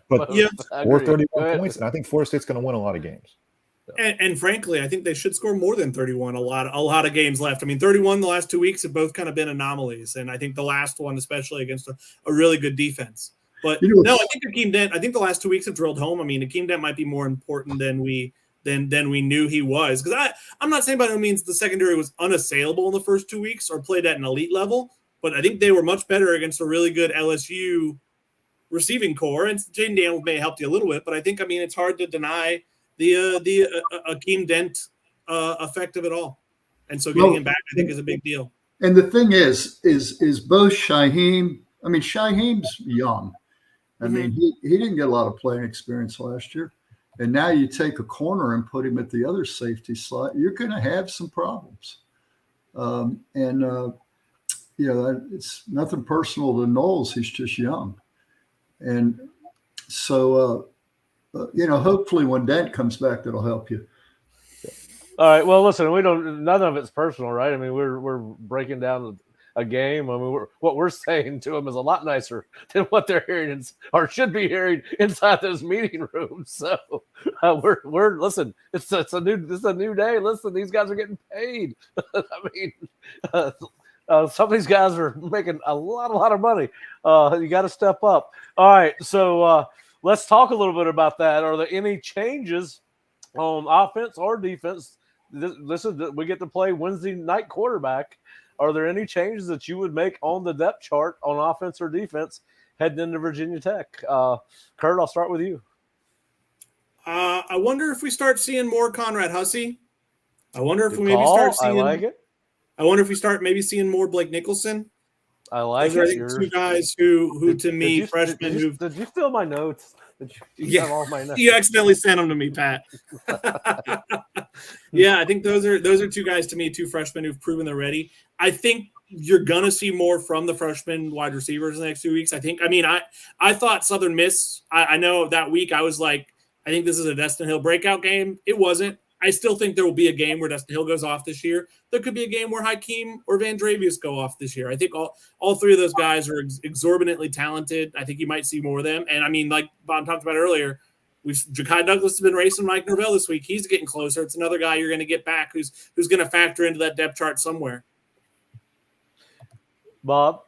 But Yeah. or 31 points, and I think Florida State's going to win a lot of games. And frankly, I think they should score more than 31. A lot of games left. I mean, 31 the last 2 weeks have both kind of been anomalies, and I think the last one, especially against a really good defense. But no, I think Akeem Dent. I think the last 2 weeks have drilled home. I mean, Akeem Dent might be more important than we knew he was. Because I'm not saying by no means the secondary was unassailable in the first 2 weeks or played at an elite level, but I think they were much better against a really good LSU receiving core. And Jaden Daniels may have helped you a little bit, but I think it's hard to deny the Akeem Dent effect of it all. And so getting him back, I think, is a big deal. And the thing is both Shaheem. I mean, Shaheem's young. I mean, he didn't get a lot of playing experience last year. And now you take a corner and put him at the other safety slot, you're going to have some problems. It's nothing personal to Knowles. He's just young. And so, hopefully when Dent comes back, that'll help you. All right. Well, listen, none of it's personal, right? I mean, we're breaking down a game. I mean, what we're saying to them is a lot nicer than what they're hearing or should be hearing inside those meeting rooms. So we're listen. It's a new day. Listen, these guys are getting paid. I mean, some of these guys are making a lot of money. You got to step up. All right. So let's talk a little bit about that. Are there any changes on offense or defense? We get to play Wednesday night quarterback. Are there any changes that you would make on the depth chart on offense or defense heading into Virginia Tech? Curt, I'll start with you. I wonder if we start seeing more Conrad Hussey. I wonder if Good we maybe call. start seeing. I like it. I wonder if we start maybe seeing more Blake Nicholson. I like Those it. are two guys who to me, freshmen who. Did you steal my notes? Did you have all my notes? You accidentally sent them to me, Pat. Yeah, I think those are two guys to me, two freshmen who've proven they're ready. I think you're gonna see more from the freshman wide receivers in the next 2 weeks. I thought Southern Miss. I know that week I was like, I think this is a Destin Hill breakout game. It wasn't. I still think there will be a game where Destin Hill goes off this year. There could be a game where Hakeem or Van Dravius go off this year. I think all three of those guys are exorbitantly talented. I think you might see more of them. And I mean, like Bob talked about earlier, Ja'Kai Douglas has been racing Mike Norvell this week. He's getting closer. It's another guy you're going to get back who's going to factor into that depth chart somewhere. Bob?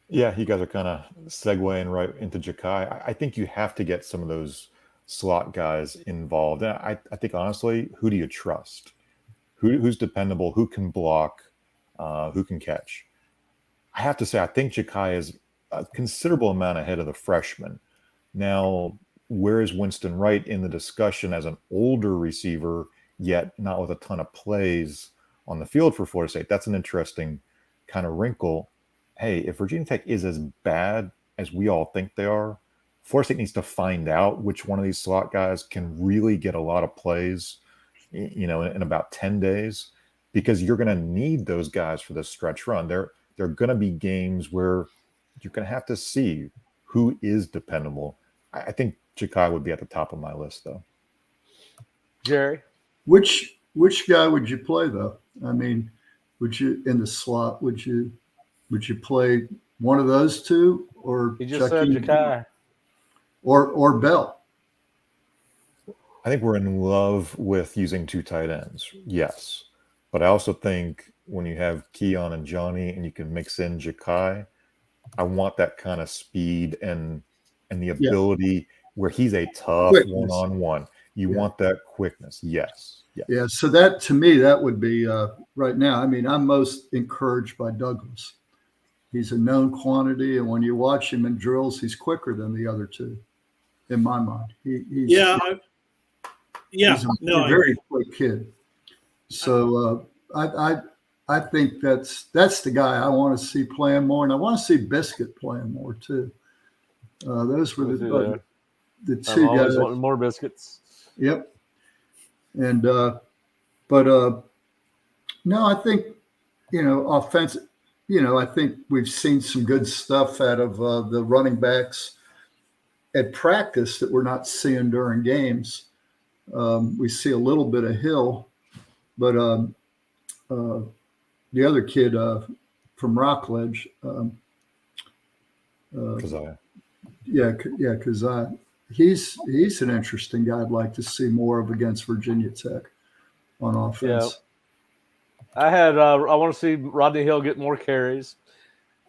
Yeah, you guys are kind of segueing right into Ja'Kai. I think you have to get some of those slot guys involved. And I think, honestly, who do you trust? Who's dependable? Who can block? Who can catch? I have to say, I think Ja'Kai is a considerable amount ahead of the freshman. Now, where is Winston Wright in the discussion as an older receiver, yet not with a ton of plays on the field for Florida State? That's an interesting kind of wrinkle. Hey, if Virginia Tech is as bad as we all think they are, Florida State needs to find out which one of these slot guys can really get a lot of plays, in about 10 days, because you're going to need those guys for this stretch run. There are going to be games where you're going to have to see who is dependable. I think Ja'Kai would be at the top of my list, though. Jerry? Which guy would you play, though? I mean, would you in the slot? Would you play one of those two, or He just said Ja'Kai or Bell? I think we're in love with using 2 tight ends. Yes. But I also think when you have Keon and Johnny and you can mix in Ja'Kai, I want that kind of speed and the ability where he's a tough Quickness. one-on-one. You want that quickness. Yes. Yeah. So that, to me, that would be right now. I mean, I'm most encouraged by Douglas. He's a known quantity, and when you watch him in drills, he's quicker than the other two, in my mind. He's a very quick kid. So I think that's the guy I want to see playing more, and I want to see Biscuit playing more too. Those were the two guys. Wanting more Biscuits. Yep. And no, I think offensive. I think we've seen some good stuff out of the running backs at practice that we're not seeing during games. We see a little bit of Hill, but the other kid from Rockledge, Keziah. Keziah. He's an interesting guy. I'd like to see more of against Virginia Tech on offense. Yeah. I want to see Rodney Hill get more carries.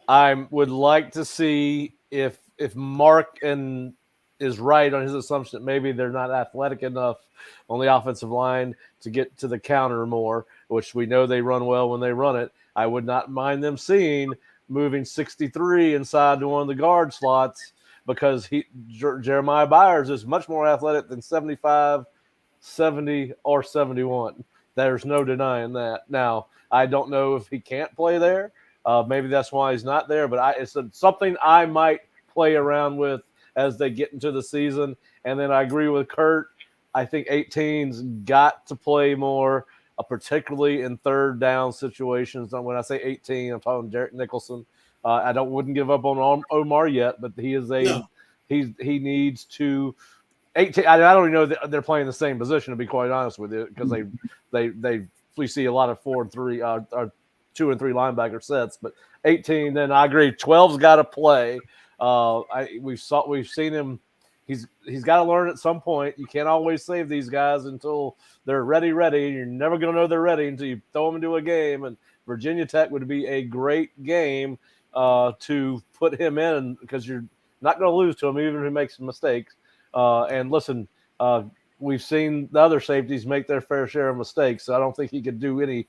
I would like to see if Mark is right on his assumption that maybe they're not athletic enough on the offensive line to get to the counter more, which we know they run well when they run it. I would not mind them seeing moving 63 inside to one of the guard slots, because Jeremiah Byers is much more athletic than 75, 70, or 71. There's no denying that. Now, I don't know if he can't play there. Maybe that's why he's not there, but it's something I might play around with as they get into the season. And then I agree with Curt. I think 18's got to play more, particularly in third down situations. When I say 18, I'm talking Derek Nicholson. I wouldn't give up on Omar yet, but he is he needs to. 18. I don't even know that they're playing the same position, to be quite honest with you, because we see a lot of 4 and 3 or 2 and 3 linebacker sets. But 18, then I agree. 12's got to play. We've seen him. He's got to learn at some point. You can't always save these guys until they're ready. You're never going to know they're ready until you throw them into a game. And Virginia Tech would be a great game to put him in, because you're not going to lose to him even if he makes some mistakes. And listen, we've seen the other safeties make their fair share of mistakes, so I don't think he could do any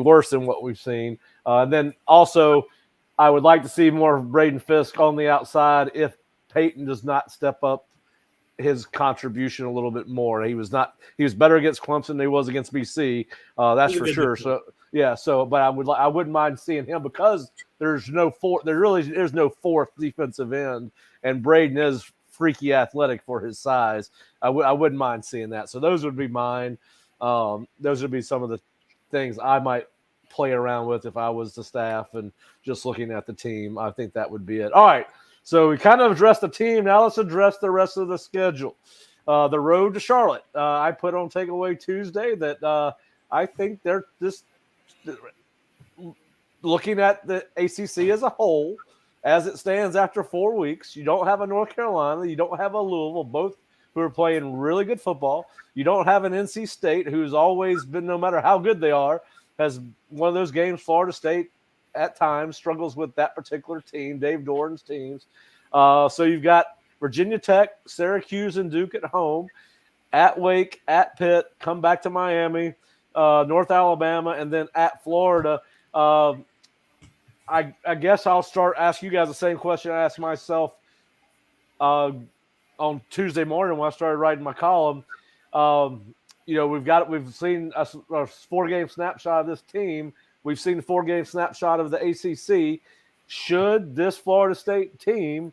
worse than what we've seen. And then also, I would like to see more of Braden Fisk on the outside if Peyton does not step up his contribution a little bit more. He was better against Clemson than he was against BC. That's for sure. So, but I wouldn't mind seeing him, because there's no fourth defensive end, and Braden is freaky athletic for his size. I wouldn't mind seeing that. So those would be mine. Those would be some of the things I might play around with if I was the staff and just looking at the team. I think that would be it. All right. So we kind of addressed the team. Now let's address the rest of the schedule. The road to Charlotte. I put on Takeaway Tuesday that I think they're just looking at the ACC as a whole, as it stands after 4 weeks. You don't have a North Carolina. You don't have a Louisville, both who are playing really good football. You don't have an NC State, who's always been, no matter how good they are, has one of those games. Florida State at times struggles with that particular team, Dave Doran's teams. So you've got Virginia Tech, Syracuse, and Duke at home, at Wake, at Pitt, come back to Miami, North Alabama, and then at Florida. I guess I'll start asking you guys the same question I asked myself on Tuesday morning when I started writing my column. We've seen a 4-game snapshot of this team. We've seen a 4-game snapshot of the ACC. Should this Florida State team,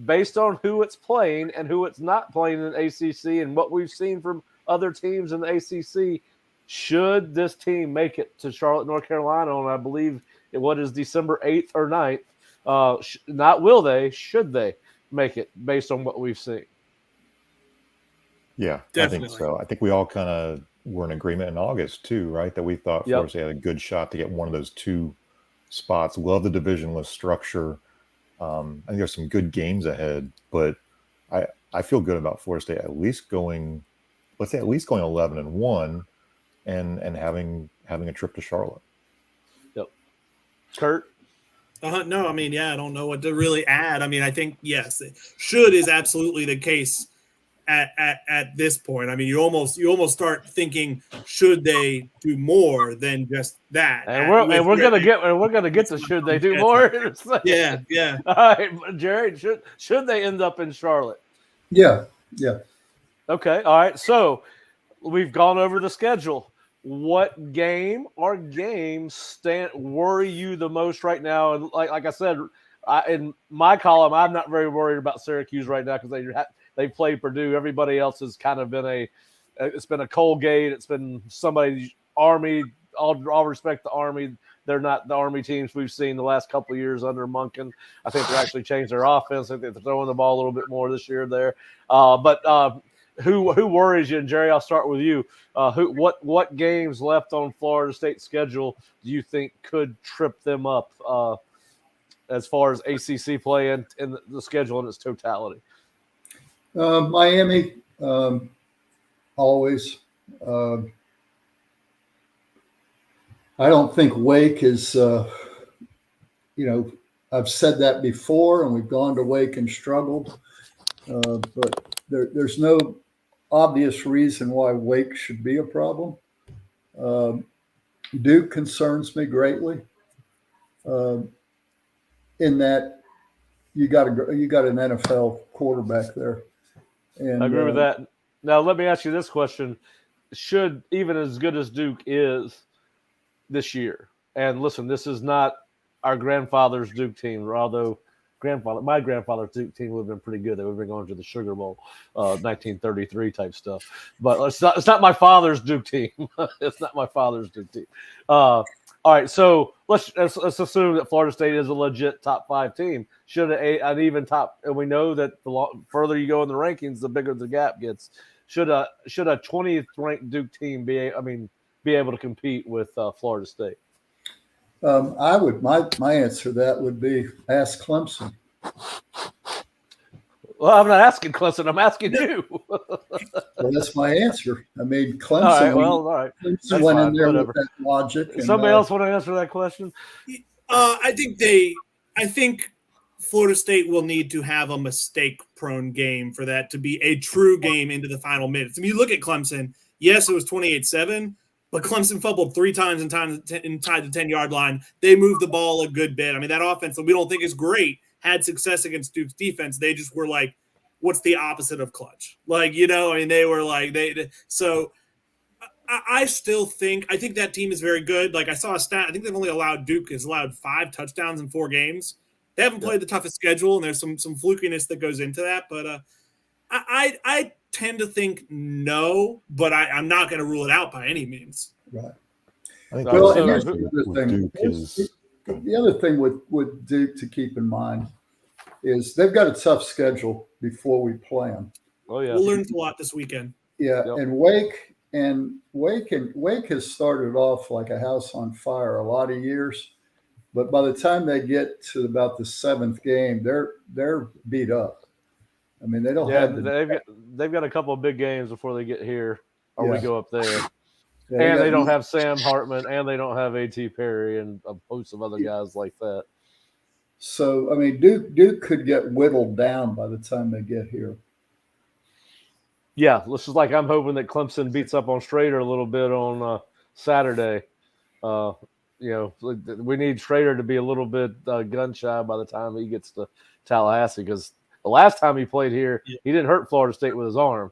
based on who it's playing and who it's not playing in the ACC and what we've seen from other teams in the ACC, should this team make it to Charlotte, North Carolina on, I believe, what is December 8th or 9th? Not will they, should they make it based on what we've seen? Yeah, Definitely. I think so. I think we all kind of were in agreement in August too, right? That we thought Florida State had a good shot to get one of those 2 spots. Love the divisionless structure. I think there's some good games ahead, but I feel good about Florida State at least going let's say at least going 11-1 and having a trip to Charlotte. Yep. Curt? No, I mean, I don't know what to really add. I mean, I think, yes, should is absolutely the case at this point. I mean, you almost start thinking, should they do more than just that? And we're gonna get to should they do more? Yeah. All right, Jerry, should they end up in Charlotte? Yeah. Okay, all right. So we've gone over the schedule. What game or games worry you the most right now? And like I said, in my column, I'm not very worried about Syracuse right now because they played Purdue. Everybody else has kind of been it's been a Colgate. It's been somebody's Army. All respect the Army. They're not the Army teams we've seen the last couple of years under Monken. I think they're actually changed their offense. I think they're throwing the ball a little bit more this year there. But who worries you? And Jerry, I'll start with you. What games left on Florida State's schedule do you think could trip them up as far as ACC play and the schedule in its totality? Miami, always. I don't think Wake is, I've said that before, and we've gone to Wake and struggled. But there's no obvious reason why Wake should be a problem. Duke concerns me greatly in that you got an NFL quarterback there. And I agree with that. Now, let me ask you this question. Should, even as good as Duke is this year, and listen, this is not our grandfather's Duke team, although my grandfather's Duke team would have been pretty good. They would have been going to the Sugar Bowl, 1933 type stuff. But it's not my father's Duke team. It's not my father's Duke team. All right, so let's assume that Florida State is a legit top 5 team. Should an even top, and we know that the further you go in the rankings, the bigger the gap gets. Should a 20th ranked Duke team be able to compete with Florida State? I would. My answer to that would be ask Clemson. Well, I'm not asking Clemson. I'm asking you. Well, that's my answer. I mean, Clemson. All right. Clemson went in there with that logic. Somebody else want to answer that question? I think Florida State will need to have a mistake-prone game for that to be a true game into the final minutes. I mean, you look at Clemson. Yes, it was 28-7. But Clemson fumbled 3 times inside the 10-yard line. They moved the ball a good bit. I mean, that offense that we don't think is great had success against Duke's defense. They just were like, what's the opposite of clutch? Like, I mean, they were like, so I still think that team is very good. Like I saw a stat. I think they've only Duke has allowed 5 touchdowns in 4 games. They haven't played the toughest schedule, and there's some flukiness that goes into that. But I tend to think no, but I'm not going to rule it out by any means. Right. I think Well, the here's other the thing thing. The other thing with Duke to keep in mind is they've got a tough schedule before we play them. Oh yeah, We'll learn a lot this weekend. Yeah, Yep. and Wake has started off like a house on fire a lot of years, but by the time they get to about the 7th game, they're beat up. I mean, they don't have they've got a couple of big games before they get here, or we Yeah. go up there. Yeah, And they don't have Sam Hartman, and they don't have A.T. Perry, and a host of other guys like that. So, I mean, Duke could get whittled down by the time they get here. Yeah, this is like I'm hoping that Clemson beats up on Schrader a little bit on Saturday. We need Schrader to be a little bit gun shy by the time he gets to Tallahassee, because the last time he played here, he didn't hurt Florida State with his arm.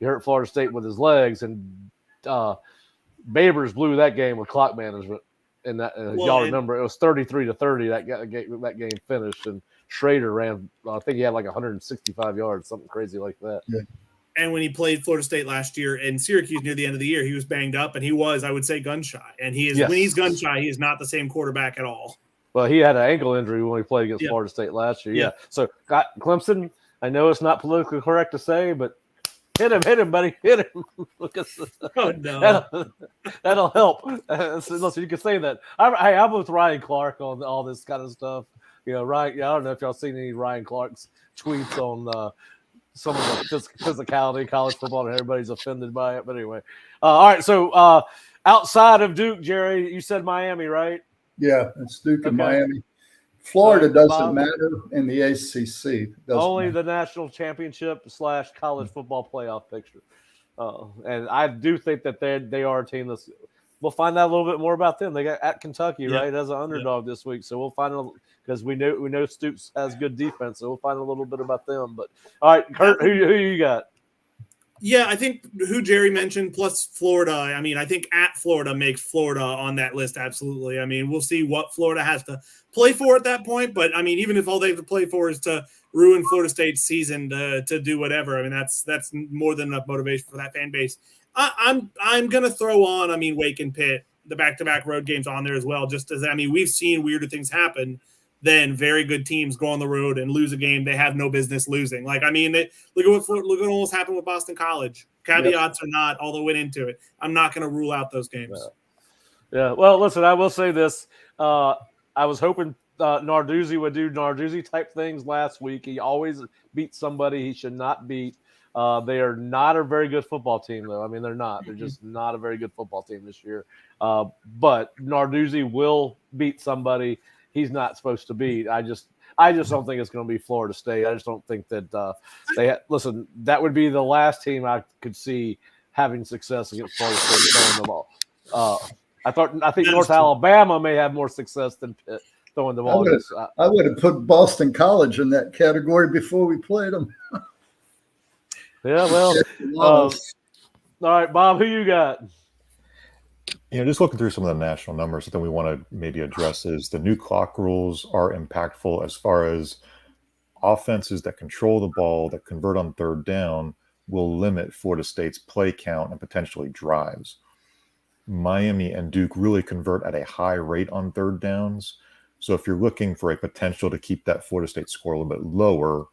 He hurt Florida State with his legs, and Babers blew that game with clock management. And that, y'all remember, it was 33-30 that game finished, and Schrader ran. I think he had like 165 yards, something crazy like that. Yeah. And when he played Florida State last year in Syracuse near the end of the year, he was banged up, and he was, I would say, gun shy. And he is when he's gun shy, he is not the same quarterback at all. Well, he had an ankle injury when he played against Florida State last year. Yeah. So Clemson, I know it's not politically correct to say, but hit him, buddy, hit him. Oh no, that'll help. Listen, you can say that. I'm with Ryan Clark on all this kind of stuff. Ryan. I don't know if y'all seen any Ryan Clark's tweets on some of the physicality of college football, and everybody's offended by it. But anyway, all right. So outside of Duke, Jerry, you said Miami, right? Yeah, it's Duke and Okay. Miami. Florida doesn't Bob? matter in the ACC. Only Matter. the national championship / college football playoff picture. And I do think that they are a team that's. We'll find out a little bit more about them. They got at Kentucky, right, as an underdog this week. So we'll find out because we know Stoops has good defense. So we'll find a little bit about them. But all right, Kurt, who you got? Yeah, I think who Jerry mentioned plus Florida. I mean, I think at Florida makes Florida on that list. Absolutely. I mean, we'll see what Florida has to play for at that point. But I mean, even if all they have to play for is to ruin Florida State's season to do whatever, I mean, that's more than enough motivation for that fan base. I'm gonna throw on. I mean, Wake and Pitt, the back-to-back road games on there as well. Just as I mean, we've seen weirder things happen than very good teams go on the road and lose a game they have no business losing. Like I mean, look at what almost happened with Boston College. Caveats or not, all that went into it. I'm not going to rule out those games. Yeah. Well, listen, I will say this. I was hoping Narduzzi would do Narduzzi type things last week. He always beats somebody he should not beat. They are not a very good football team, though. I mean, they're not. They're just not a very good football team this year. But Narduzzi will beat somebody he's not supposed to beat. I just don't think it's going to be Florida State. I just don't think that listen, that would be the last team I could see having success against Florida State throwing the ball. I think North Alabama may have more success than Pitt throwing the ball. I would have put Boston College in that category before we played them. Yeah, well, all right, Bob, who you got? Just looking through some of the national numbers, something we want to maybe address is the new clock rules are impactful as far as offenses that control the ball, that convert on third down, will limit Florida State's play count and potentially drives. Miami and Duke really convert at a high rate on third downs. So if you're looking for a potential to keep that Florida State score a little bit lower,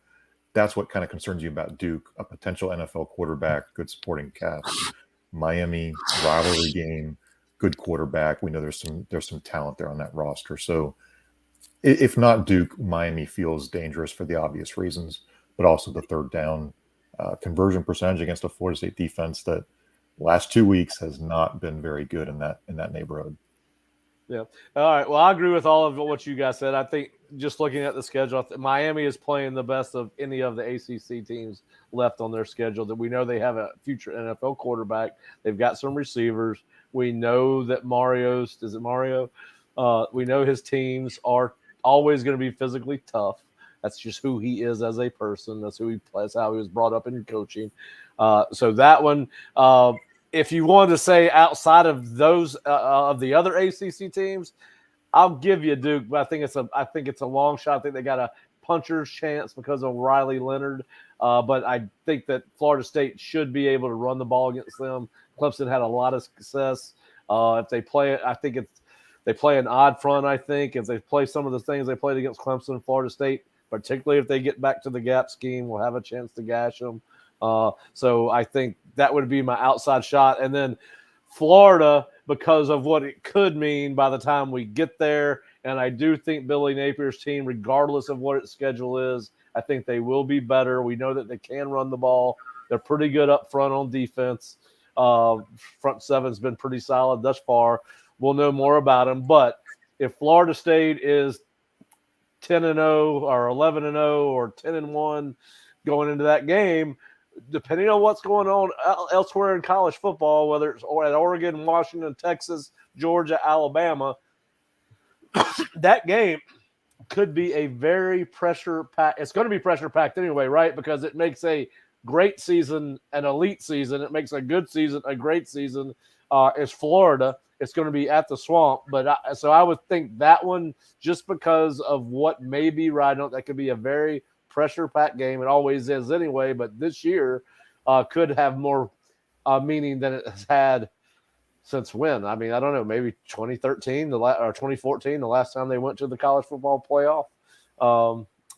that's what kind of concerns you about Duke, a potential NFL quarterback, good supporting cast. Miami, rivalry game, good quarterback. We know there's some talent there on that roster. So if not Duke, Miami feels dangerous for the obvious reasons, but also the third down conversion percentage against a Florida State defense that last 2 weeks has not been very good in that neighborhood. Yeah. All right. Well, I agree with all of what you guys said. I think just looking at the schedule, Miami is playing the best of any of the ACC teams left on their schedule. That we know they have a future NFL quarterback. They've got some receivers. We know that Mario? We know his teams are always going to be physically tough. That's just who he is as a person. That's who he plays, how he was brought up in coaching. So that one, if you wanted to say outside of those of the other ACC teams, I'll give you Duke, but I think it's a long shot. I think they got a puncher's chance because of Riley Leonard. But I think that Florida State should be able to run the ball against them. Clemson had a lot of success. If they play it, I think they play an odd front. I think if they play some of the things they played against Clemson and Florida State, particularly if they get back to the gap scheme, we'll have a chance to gash them. So I think that would be my outside shot. And then Florida, because of what it could mean by the time we get there. And I do think Billy Napier's team, regardless of what its schedule is, I think they will be better. We know that they can run the ball. They're pretty good up front on defense. Front seven's been pretty solid thus far. We'll know more about them. But if Florida State is 10-0 or 11-0 or 10-1 going into that game, depending on what's going on elsewhere in college football, whether it's at Oregon, Washington, Texas, Georgia, Alabama, that game could be a very pressure-packed – it's going to be pressure-packed anyway, right? Because it makes a great season an elite season. It makes a good season a great season. It's Florida. It's going to be at the Swamp. So I would think that one, just because of what may be riding on, that could be a very pressure-packed game. It always is anyway, but this year could have more meaning than it has had since when? I mean, I don't know, maybe 2013 or 2014, the last time they went to the college football playoff.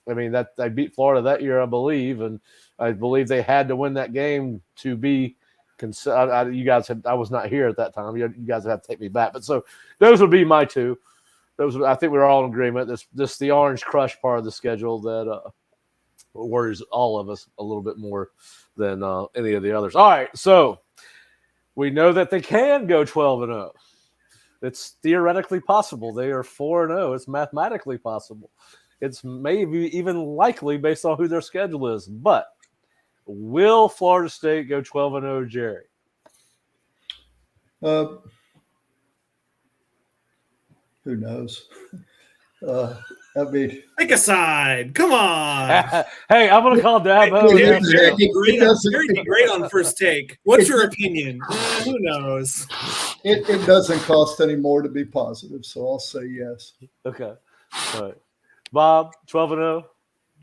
I mean, that they beat Florida that year, I believe, and I believe they had to win that game to be considered. You guys I was not here at that time. You guys have to take me back. But so those would be my two. I think we're all in agreement. This the Orange Crush part of the schedule worries all of us a little bit more than any of the others. All right, so we know that they can go 12-0. It's theoretically possible. They are 4-0. It's mathematically possible. It's maybe even likely based on who their schedule is. But will Florida State go 12-0, Jerry? Who knows? I mean, pick a side. Come on. Hey, I'm gonna call Dabo. Jerry be great on First Take. What's your opinion? Who knows? It doesn't cost any more to be positive, so I'll say yes. Okay. All right. Bob, 12-0.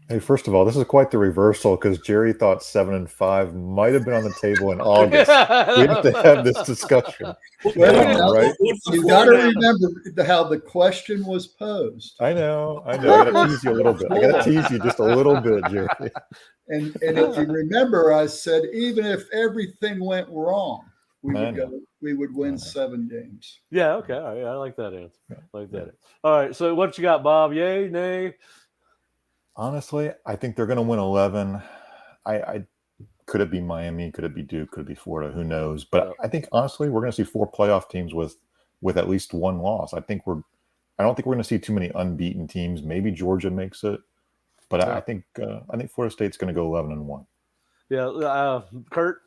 Hey, first of all, this is quite the reversal because Jerry thought 7-5 might have been on the table in August. We have to have this discussion. Right? You got to remember how the question was posed. I know. I got to tease you a little bit. I got to tease you just a little bit, Jerry. And if you remember, I said even if everything went wrong, we would win 7 games. Yeah. Okay. All right. I like that answer. All right. So what you got, Bob? Yay, nay? Honestly, I think they're going to win 11. I could it be Miami? Could it be Duke? Could it be Florida? Who knows? But I think honestly, we're going to see 4 playoff teams with at least 1 loss. I don't think we're going to see too many unbeaten teams. Maybe Georgia makes it, but I think Florida State's going to go 11-1. Yeah, Curt.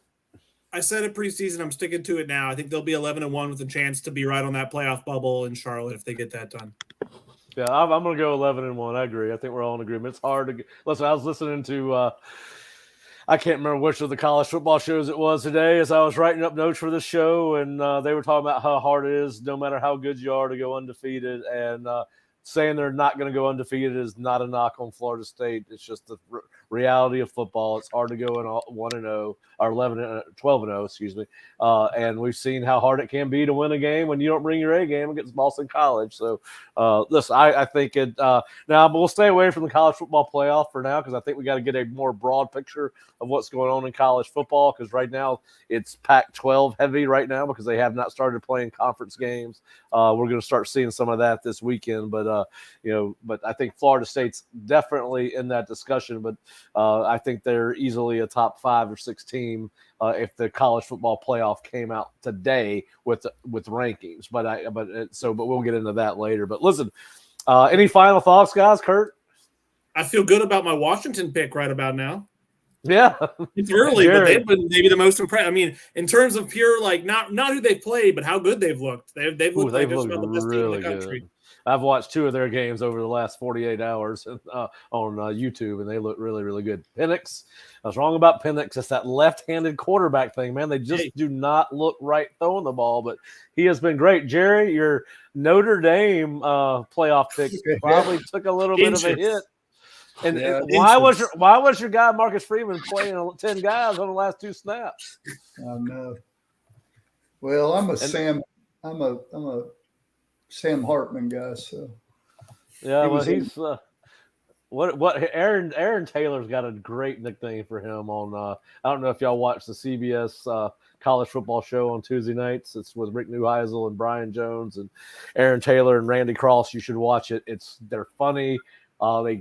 I said it preseason. I'm sticking to it now. I think they'll be 11-1 with a chance to be right on that playoff bubble in Charlotte if they get that done. Yeah, I'm going to go 11-1. I agree. I think we're all in agreement. It's hard to get. Listen, I was listening to I can't remember which of the college football shows it was today as I was writing up notes for this show, and they were talking about how hard it is, no matter how good you are, to go undefeated. And saying they're not going to go undefeated is not a knock on Florida State. It's just the reality of football. It's hard to go in 1-0 or 12-0, excuse me. And we've seen how hard it can be to win a game when you don't bring your A game against Boston College. So, listen, I think it now, but we'll stay away from the college football playoff for now because I think we got to get a more broad picture of what's going on in college football because right now it's Pac-12 heavy right now because they have not started playing conference games. We're going to start seeing some of that this weekend, but I think Florida State's definitely in that discussion. But I think they're easily a top 5 or 6 team if the college football playoff came out today with rankings. But we'll get into that later. But listen, any final thoughts, guys? Curt? I feel good about my Washington pick right about now. Yeah, it's early, but they've been maybe the most impressive. I mean, in terms of pure not who they've played, but how good they've looked. They've looked like just about the best team in the country. Good. I've watched 2 of their games over the last 48 hours on YouTube, and they look really, really good. Penix, I was wrong about Penix. It's that left-handed quarterback thing, man. They just do not look right throwing the ball, but he has been great. Jerry, your Notre Dame playoff pick probably took a little bit of a hit. And why was your guy Marcus Freeman playing 10 guys on the last 2 snaps? I know. Well, I'm a Sam Hartman guy, so he's what Aaron Taylor's got a great nickname for him on I don't know if y'all watch the CBS college football show on Tuesday nights. It's with Rick Neuheisel and Brian Jones and Aaron Taylor and Randy Cross. You should watch it. They're funny. They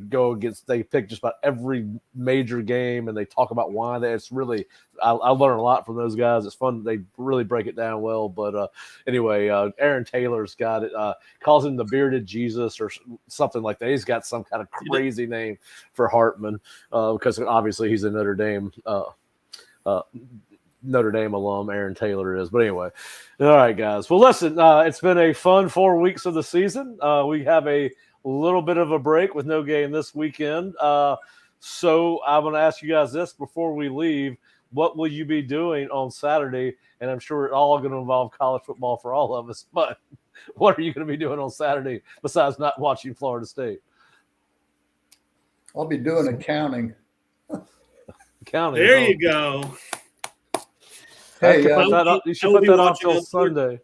pick just about every major game and they talk about why it's really, I learn a lot from those guys. It's fun. They really break it down well. But anyway, Aaron Taylor's got it, calls him the bearded Jesus or something like that. He's got some kind of crazy name for Hartman because obviously he's a Notre Dame alum, Aaron Taylor is. But anyway, all right, guys. Well, listen, it's been a fun 4 weeks of the season. We have a little bit of a break with no game this weekend. So I'm going to ask you guys this before we leave. What will you be doing on Saturday? And I'm sure it's all going to involve college football for all of us. But what are you going to be doing on Saturday besides not watching Florida State? I'll be doing accounting. Accounting. There you go. Hey, you should put that on until Sunday.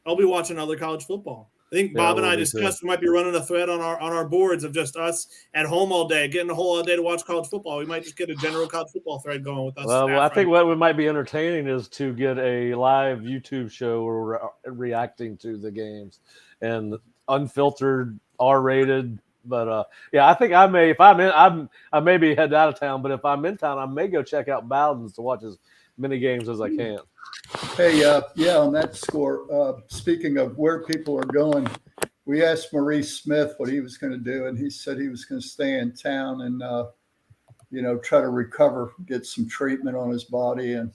I'll be watching other college football. I think Bob and I discussed we might be running a thread on our boards of just us at home all day, getting a whole day to watch college football. We might just get a general college football thread going with us. Well, I think what we might be entertaining is to get a live YouTube show where we're reacting to the games and unfiltered, R-rated, But yeah, I think I may, if I may be headed out of town, but if I'm in town, I may go check out Bowden's to watch as many games as I can. Hey, yeah, on that score, speaking of where people are going, we asked Maurice Smith what he was going to do, and he said he was going to stay in town and, try to recover, get some treatment on his body and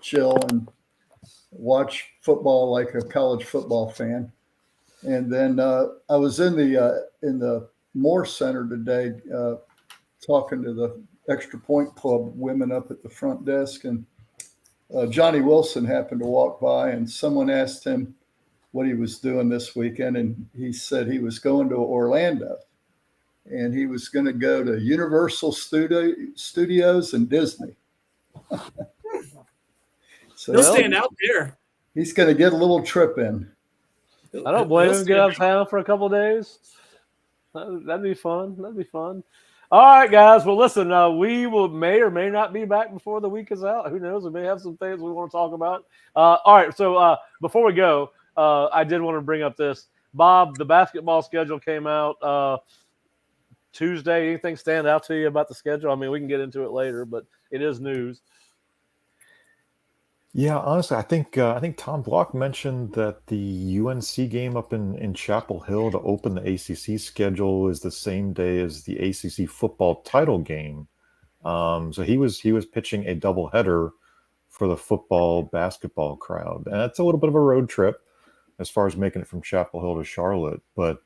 chill and watch football like a college football fan. And then I was in the Moore Center today talking to the Extra Point Club women up at the front desk, and Johnny Wilson happened to walk by, and someone asked him what he was doing this weekend, and he said he was going to Orlando, and he was going to go to Universal Studios and Disney. So He'll stand out there. He's going to get a little trip in. I don't blame him. Get out of town for a couple of days. That'd be fun. That'd be fun. All right, guys. Well, listen, we may or may not be back before the week is out. Who knows? We may have some things we want to talk about. All right. So before we go, I did want to bring up this. Bob, the basketball schedule came out Tuesday. Anything stand out to you about the schedule? I mean, we can get into it later, but it is news. Yeah, honestly, I think Tom Block mentioned that the UNC game up in Chapel Hill to open the ACC schedule is the same day as the ACC football title game. So he was pitching a doubleheader for the football basketball crowd, and that's a little bit of a road trip as far as making it from Chapel Hill to Charlotte. But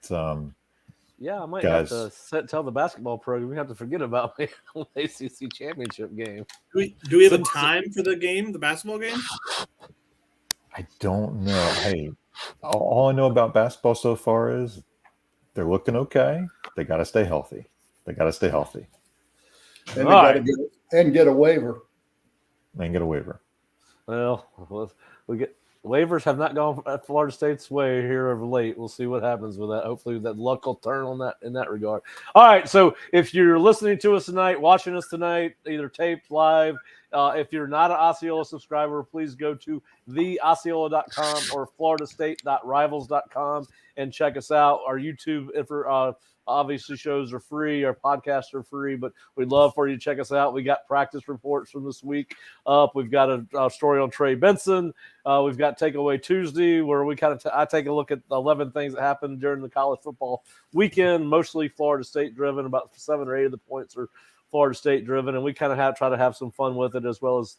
yeah, I might guys, have to tell the basketball program we have to forget about the ACC Championship game. Do we have a time for the game, the basketball game? I don't know. Hey, all I know about basketball so far is they're looking okay. They got to stay healthy. And get a waiver. And get a waiver. Well, we get waivers have not gone Florida State's way here of late. We'll see what happens with that. Hopefully that luck will turn on that in that regard. All right. So if you're listening to us tonight, watching us tonight, either taped, live, if you're not an Osceola subscriber, please go to theosceola.com or floridastate.rivals.com and check us out. Our YouTube obviously shows are free. Our podcasts are free, but we'd love for you to check us out. We got practice reports from this week up. We've got a story on Trey Benson. We've got Takeaway Tuesday, where we I take a look at 11 things that happened during the college football weekend, mostly Florida State driven. About 7 or 8 of the points are Florida State driven, and we kind of try to have some fun with it as well as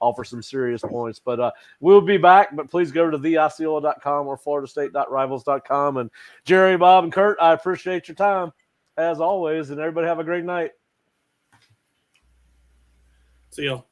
offer some serious points. But we'll be back, but please go to theosceola.com or floridastate.rivals.com. And Jerry, Bob, and Kurt, I appreciate your time as always, and everybody have a great night. See y'all.